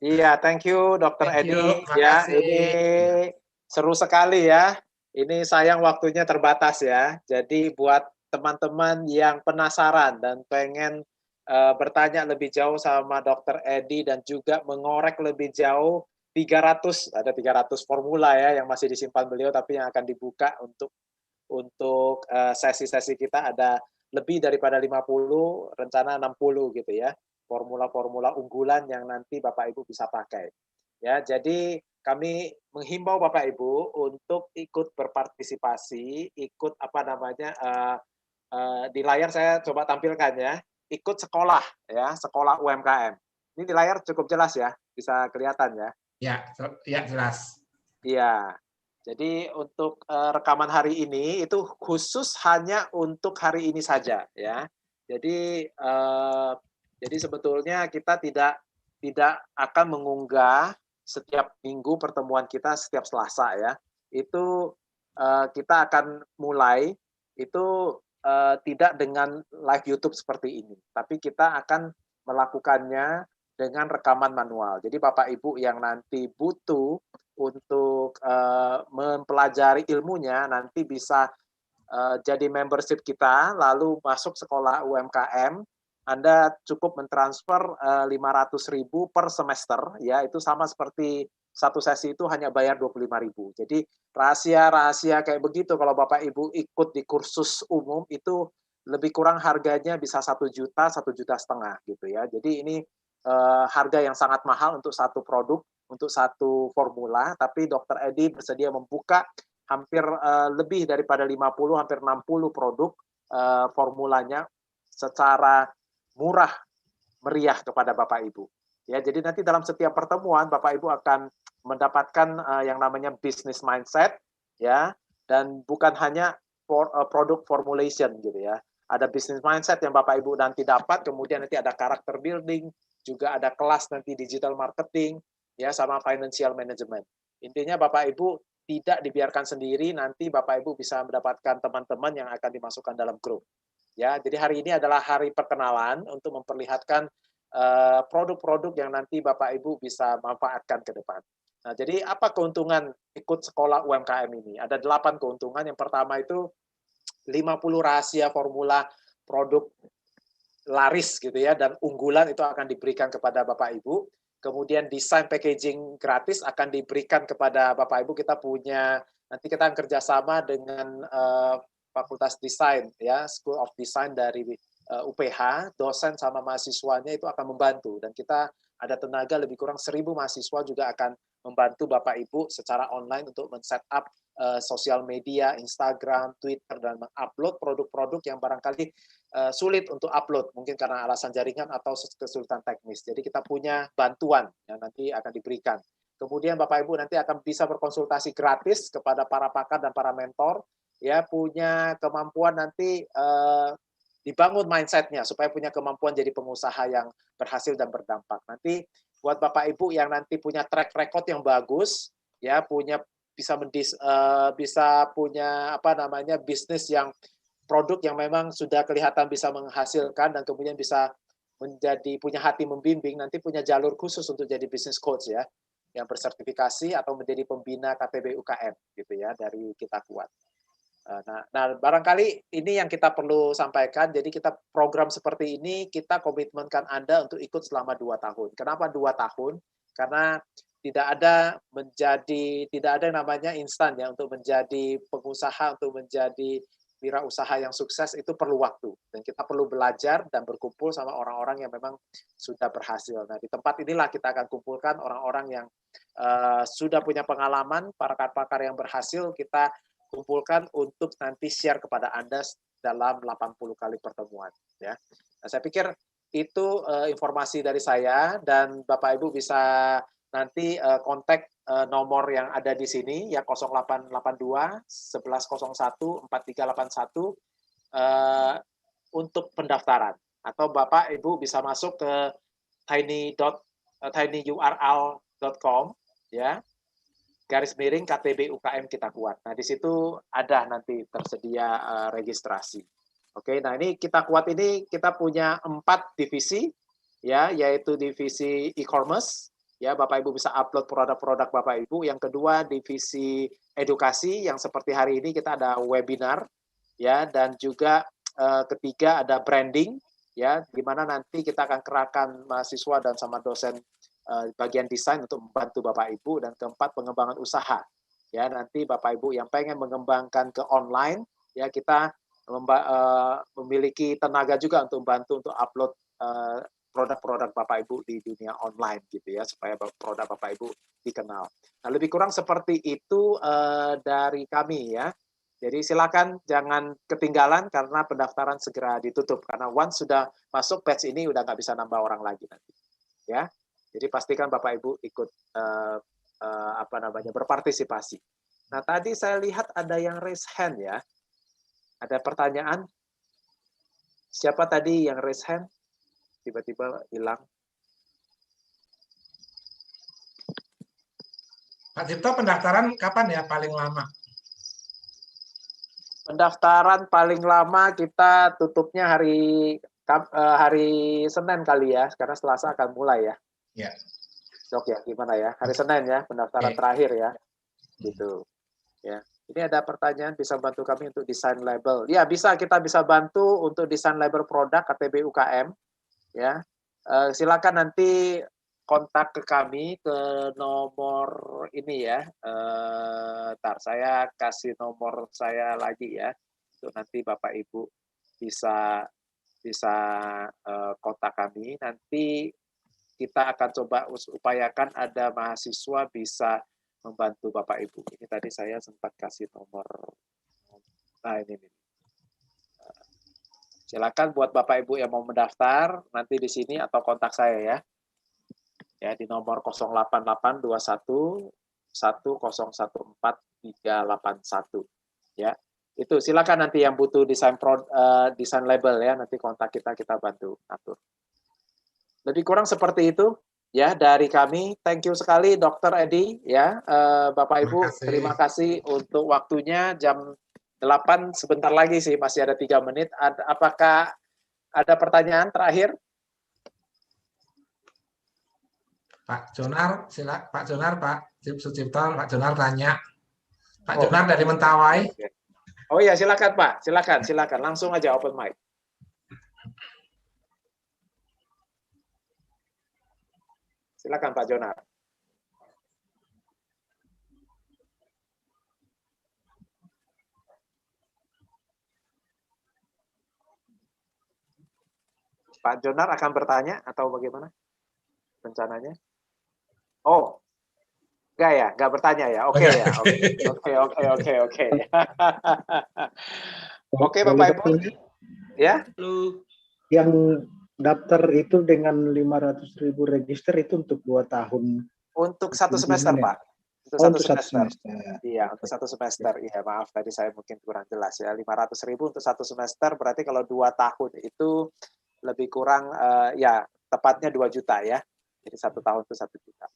Iya, thank you Dr. Edi. Ya, kasih. ini seru sekali ya. Ini sayang waktunya terbatas ya. Jadi buat teman-teman yang penasaran dan pengen bertanya lebih jauh sama Dr. Edi dan juga mengorek lebih jauh 300 formula ya yang masih disimpan beliau tapi yang akan dibuka untuk sesi-sesi kita ada lebih daripada 50, rencana 60 gitu ya. Formula-formula unggulan yang nanti Bapak Ibu bisa pakai. Ya, jadi kami menghimbau Bapak Ibu untuk ikut berpartisipasi, ikut di layar saya coba tampilkan ya, ikut sekolah ya, sekolah UMKM. Ini di layar cukup jelas ya, bisa kelihatan ya. Ya jelas. Iya. Jadi untuk rekaman hari ini itu khusus hanya untuk hari ini saja ya. Jadi sebetulnya kita tidak akan mengunggah setiap minggu pertemuan kita setiap Selasa ya. Itu kita akan mulai itu tidak dengan live YouTube seperti ini, tapi kita akan melakukannya dengan rekaman manual. Jadi Bapak Ibu yang nanti butuh untuk mempelajari ilmunya nanti bisa jadi membership kita lalu masuk sekolah UMKM. Anda cukup mentransfer 500.000 per semester ya, itu sama seperti satu sesi itu hanya bayar 25.000. Jadi rahasia kayak begitu kalau Bapak Ibu ikut di kursus umum itu lebih kurang harganya bisa 1 juta, 1,5 juta gitu ya. Jadi ini harga yang sangat mahal untuk satu produk, untuk satu formula, tapi Dr. Edi bersedia membuka hampir lebih daripada 50, hampir 60 produk formulanya secara murah meriah kepada Bapak Ibu. Ya, jadi nanti dalam setiap pertemuan Bapak Ibu akan mendapatkan yang namanya business mindset ya, dan bukan hanya product formulation gitu ya. Ada business mindset yang Bapak Ibu nanti dapat, kemudian nanti ada character building, juga ada kelas nanti digital marketing, ya sama financial management. Intinya Bapak Ibu tidak dibiarkan sendiri, nanti Bapak Ibu bisa mendapatkan teman-teman yang akan dimasukkan dalam grup. Ya, jadi hari ini adalah hari perkenalan untuk memperlihatkan produk-produk yang nanti Bapak Ibu bisa manfaatkan ke depan. Nah, jadi apa keuntungan ikut sekolah UMKM ini? Ada 8 keuntungan. Yang pertama itu 50 rahasia formula produk laris gitu ya dan unggulan itu akan diberikan kepada Bapak Ibu. Kemudian desain packaging gratis akan diberikan kepada Bapak Ibu. Kita punya nanti kita akan kerjasama dengan Fakultas Desain ya, School of Design dari UPH, dosen sama mahasiswanya itu akan membantu dan kita ada tenaga lebih kurang 1.000 mahasiswa juga akan membantu Bapak Ibu secara online untuk men-set up sosial media, Instagram, Twitter, dan mengupload produk-produk yang barangkali sulit untuk upload, mungkin karena alasan jaringan atau kesulitan teknis. Jadi kita punya bantuan yang nanti akan diberikan. Kemudian Bapak Ibu nanti akan bisa berkonsultasi gratis kepada para pakar dan para mentor, ya, punya kemampuan nanti dibangun mindset-nya supaya punya kemampuan jadi pengusaha yang berhasil dan berdampak. Nanti buat Bapak Ibu yang nanti punya track record yang bagus, ya, bisa punya bisnis yang produk yang memang sudah kelihatan bisa menghasilkan dan kemudian bisa punya hati membimbing, nanti punya jalur khusus untuk jadi business coach, ya, yang bersertifikasi atau menjadi pembina KTB UKM gitu ya dari Kita Kuat. Nah, barangkali ini yang kita perlu sampaikan. Jadi kita program seperti ini kita komitmenkan Anda untuk ikut selama 2 tahun. Kenapa 2 tahun? Karena tidak ada yang namanya instan ya, untuk menjadi pengusaha, untuk menjadi wirausaha yang sukses itu perlu waktu, dan kita perlu belajar dan berkumpul sama orang-orang yang memang sudah berhasil. Nah, di tempat inilah kita akan kumpulkan orang-orang yang sudah punya pengalaman, para pakar yang berhasil kita kumpulkan untuk nanti share kepada Anda dalam 80 kali pertemuan, ya. Nah, saya pikir itu informasi dari saya, dan Bapak Ibu bisa nanti kontak nomor yang ada di sini ya, 0882 1101 4381 untuk pendaftaran, atau Bapak Ibu bisa masuk ke tinyurl.com ya, / KTB UKM Kita Kuat. Nah, di situ ada nanti tersedia registrasi. Oke, nah ini Kita Kuat ini kita punya 4 divisi ya, yaitu divisi e-commerce. Ya, Bapak Ibu bisa upload produk-produk Bapak Ibu. Yang kedua, divisi edukasi, yang seperti hari ini kita ada webinar, ya, dan juga ketiga ada branding, ya, di mana nanti kita akan kerahkan mahasiswa dan sama dosen bagian desain untuk membantu Bapak Ibu. Dan keempat, pengembangan usaha. Ya, nanti Bapak Ibu yang pengen mengembangkan ke online, ya, kita memiliki tenaga juga untuk membantu untuk upload produk-produk Bapak Ibu di dunia online gitu ya, supaya produk Bapak Ibu dikenal. Nah, lebih kurang seperti itu dari kami ya. Jadi silakan jangan ketinggalan karena pendaftaran segera ditutup, karena once sudah masuk batch ini udah nggak bisa nambah orang lagi nanti. Ya. Jadi pastikan Bapak Ibu ikut berpartisipasi. Nah, tadi saya lihat ada yang raise hand ya. Ada pertanyaan? Siapa tadi yang raise hand? Tiba-tiba hilang. Pak Cipto, pendaftaran kapan ya paling lama? Pendaftaran paling lama kita tutupnya hari Senin kali ya, karena Selasa akan mulai ya. Ya. Dok ya, gimana ya? Hari Senin ya, pendaftaran terakhir ya. Gitu. Ya. Ini ada pertanyaan, bisa bantu kami untuk desain label. Ya, kita bisa bantu untuk desain label produk KTB UKM. Ya, silakan nanti kontak ke kami ke nomor ini ya. Ntar saya kasih nomor saya lagi ya, untuk nanti Bapak Ibu bisa kontak kami. Nanti kita akan coba upayakan ada mahasiswa bisa membantu Bapak Ibu. Ini tadi saya sempat kasih nomor. Nah, ini. Silakan buat Bapak Ibu yang mau mendaftar nanti di sini atau kontak saya ya. Ya, di nomor 08821 1014 381 ya. Itu silakan nanti yang butuh desain label ya, nanti kontak kita bantu atur. Lebih kurang seperti itu ya dari kami. Thank you sekali Dr. Edi ya. Bapak Ibu, terima kasih untuk waktunya. Jam 8 sebentar lagi sih, masih ada 3 menit. Apakah ada pertanyaan terakhir? Pak Jonar, Pak Jonar, Pak Sucipto, Pak Jonar tanya. Pak Jonar dari Mentawai. Oh iya, silakan Pak, silakan. Langsung aja open mic. Silakan Pak Jonar. Pak Jonar akan bertanya atau bagaimana rencananya? Oh, enggak ya, enggak bertanya ya. Oke ya. Oke. Oke Bapak Ibu. Ya. Yang daftar itu dengan 500.000 register itu untuk 2 tahun Untuk satu semester, Pak. Untuk satu semester. Iya, untuk satu semester. Iya, maaf tadi saya mungkin kurang jelas ya. 500.000 untuk satu semester, berarti kalau 2 tahun itu lebih kurang ya tepatnya 2 juta ya. Jadi 1 tahun itu 1 juta.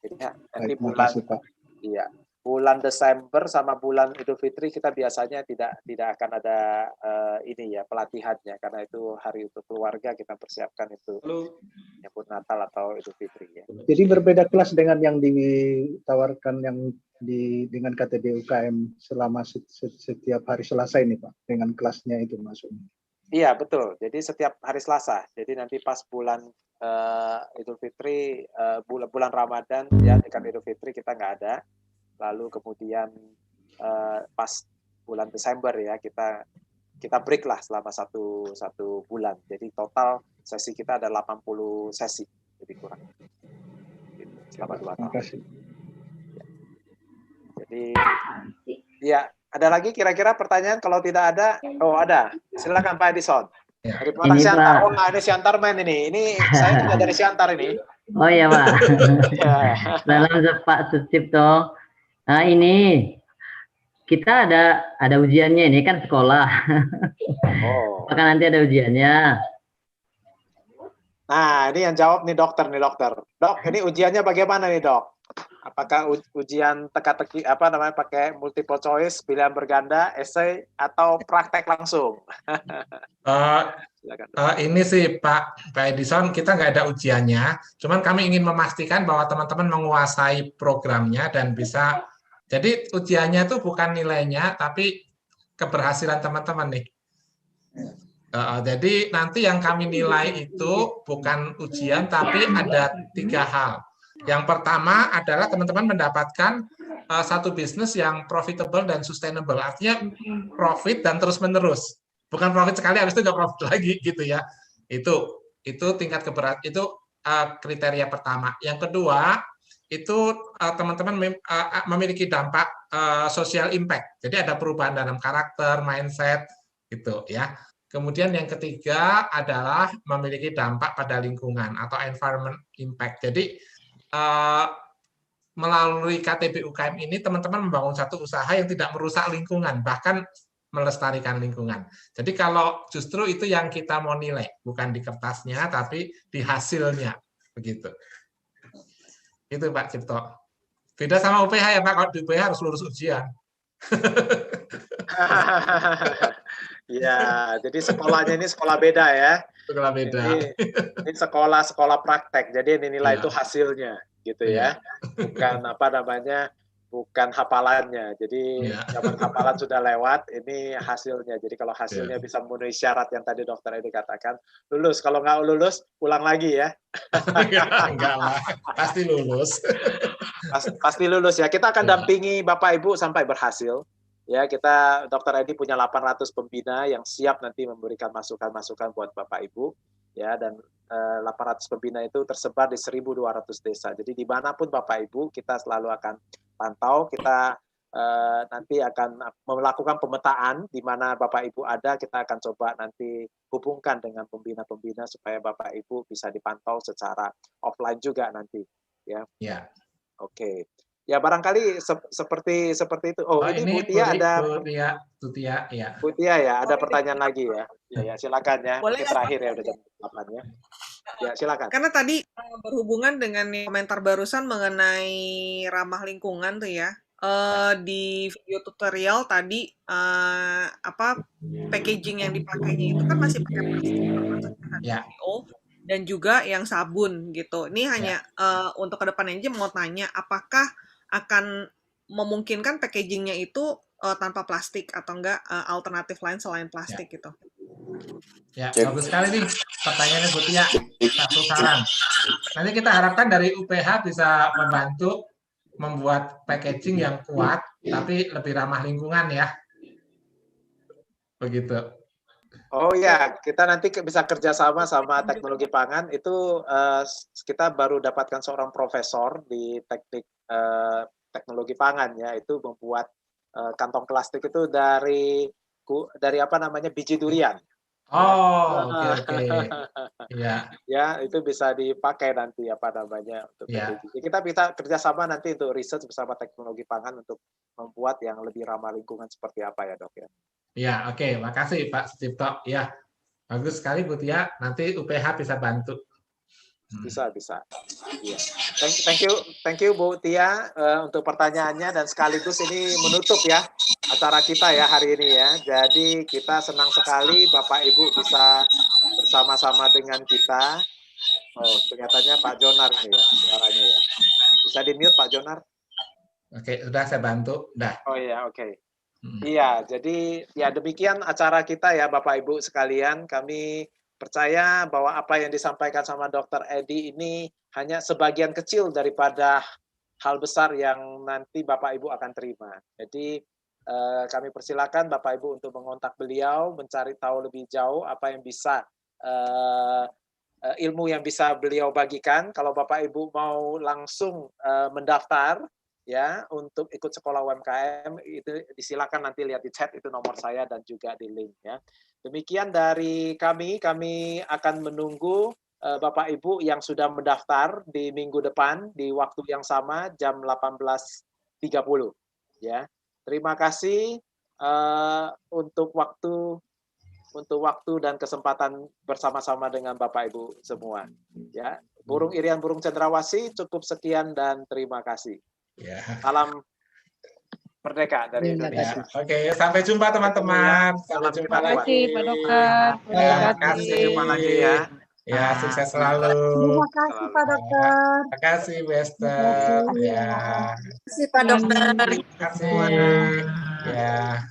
Jadi nanti bulan Desember sama bulan Idul Fitri kita biasanya tidak akan ada ini ya pelatihannya, karena itu hari untuk keluarga, kita persiapkan itu menyambut Natal atau Idul Fitri ya. Jadi berbeda kelas dengan yang ditawarkan yang dengan KTB UKM selama setiap hari Selasa ini, Pak, dengan kelasnya itu maksudnya. Iya, betul. Jadi setiap hari Selasa. Jadi nanti pas bulan Idul Fitri, bulan Ramadan ya, dekat Idul Fitri kita nggak ada. Lalu kemudian pas bulan Desember ya kita break lah selama satu bulan. Jadi total sesi kita ada 80 sesi lebih kurang. Selama 2 tahun. Terima kasih. Jadi ya, ada lagi kira-kira pertanyaan? Kalau tidak ada, oh ada. Silakan Pak Edison. Ya. Dari Produk Siantar. Oh, ini Siantar main ini. Ini saya juga dari Siantar ini. Oh iya, Pak. Salam Pak Sucipto. Nah, ini kita ada ujiannya, ini kan sekolah. Oh. Apakah nanti ada ujiannya? Nah, ini yang jawab nih dokter. Dok, ini ujiannya bagaimana nih, Dok? Apakah ujian teka-teki pakai multiple choice, pilihan berganda, esai, atau praktek langsung? Ini sih Pak Edison, kita nggak ada ujiannya, cuman kami ingin memastikan bahwa teman-teman menguasai programnya dan bisa. Jadi ujiannya itu bukan nilainya, tapi keberhasilan teman-teman nih. Jadi nanti yang kami nilai itu bukan ujian, tapi ada 3 hal. Yang pertama adalah teman-teman mendapatkan satu bisnis yang profitable dan sustainable. Artinya profit dan terus-menerus. Bukan profit sekali, habis itu nggak profit lagi gitu ya. Itu tingkat keberhasilan, itu kriteria pertama. Yang kedua, itu teman-teman memiliki dampak social impact. Jadi ada perubahan dalam karakter, mindset, gitu ya. Kemudian yang ketiga adalah memiliki dampak pada lingkungan atau environment impact. Jadi melalui KTB UKM ini teman-teman membangun satu usaha yang tidak merusak lingkungan, bahkan melestarikan lingkungan. Jadi kalau justru itu yang kita mau nilai, bukan di kertasnya, tapi di hasilnya, begitu. Itu Pak Cipto. Beda sama UPH ya Pak, kalau di UPH harus lulus ujian. Ya, jadi sekolahnya ini sekolah beda ya. Sekolah beda. Ini sekolah praktek, jadi yang dinilai itu hasilnya, gitu ya. Bukan bukan hafalannya. Jadi zaman hafalan sudah lewat, ini hasilnya. Jadi kalau hasilnya bisa memenuhi syarat yang tadi dokter Edi katakan, lulus. Kalau nggak lulus, ulang lagi ya. Enggak lah, pasti lulus. Pasti lulus ya. Kita akan dampingi Bapak Ibu sampai berhasil. Ya, kita dokter Edi punya 800 pembina yang siap nanti memberikan masukan-masukan buat Bapak Ibu. Ya, dan 800 pembina itu tersebar di 1.200 desa. Jadi dimanapun Bapak Ibu, kita selalu akan pantau, kita nanti akan melakukan pemetaan di mana Bapak Ibu ada, kita akan coba nanti hubungkan dengan pembina-pembina supaya Bapak Ibu bisa dipantau secara offline juga nanti. Ya. Oke. Ya barangkali seperti itu. Oh, ini Bu Tia ada. Tutia, ya. Bu Tia ya, ada pertanyaan lagi ya. Ya, silakan ya. Boleh terakhir ya, udah jam 8 ya. Ya, silakan. Karena tadi berhubungan dengan komentar barusan mengenai ramah lingkungan tuh ya. Di video tutorial tadi packaging yang dipakainya itu kan masih pakai plastik dan juga yang sabun gitu. Ini hanya untuk kedepannya aja mau tanya, apakah akan memungkinkan packagingnya itu tanpa plastik atau enggak alternatif lain selain plastik gitu? Ya, bagus sekali nih pertanyaannya Bu Tia. Satu saran. Nanti kita harapkan dari UPH bisa membantu membuat packaging yang kuat, tapi lebih ramah lingkungan ya. Begitu. Oh ya, kita nanti bisa kerjasama sama teknologi pangan. Itu kita baru dapatkan seorang profesor di teknologi pangan ya, itu membuat kantong plastik itu dari biji durian. Oh, oke. Ya. Ya, itu bisa dipakai nanti apa namanya untuk PPG. Kita bisa kerjasama nanti untuk riset bersama teknologi pangan untuk membuat yang lebih ramah lingkungan seperti apa ya, Dok ya. Ya, oke. Makasih Pak Sucipto. Ya, bagus sekali Bu Tia. Nanti UPH bisa bantu. Bisa. Ya. Thank you Bu Tia untuk pertanyaannya, dan sekaligus ini menutup ya acara kita ya hari ini ya. Jadi kita senang sekali Bapak Ibu bisa bersama-sama dengan kita. Oh, kelihatannya Pak Jonar ini ya suaranya ya. Bisa di-mute Pak Jonar? Oke, sudah saya bantu. Udah. Oh iya, oke. Iya, jadi ya demikian acara kita ya Bapak Ibu sekalian. Kami percaya bahwa apa yang disampaikan sama Dr. Edi ini hanya sebagian kecil daripada hal besar yang nanti Bapak Ibu akan terima. Jadi kami persilakan Bapak Ibu untuk mengontak beliau, mencari tahu lebih jauh apa yang bisa ilmu yang bisa beliau bagikan. Kalau Bapak Ibu mau langsung mendaftar ya untuk ikut sekolah UMKM, itu disilakan nanti lihat di chat, itu nomor saya dan juga di link ya. Demikian dari kami akan menunggu Bapak Ibu yang sudah mendaftar di minggu depan di waktu yang sama jam 18.30 ya. Terima kasih untuk waktu dan kesempatan bersama-sama dengan Bapak Ibu semua ya. Burung Irian Burung Cendrawasih, cukup sekian dan terima kasih. Ya. Salam merdeka dari Indonesia. Oke, sampai jumpa teman-teman. Sampai jumpa lagi. Terima kasih Pak Dokter. Terima kasih. Jumpa lagi ya. Ya, sukses selalu. Terima kasih Pak Dokter. Terima kasih Bu Esther. Ya. Terima kasih Pak Dokter. Terima kasih. Ya.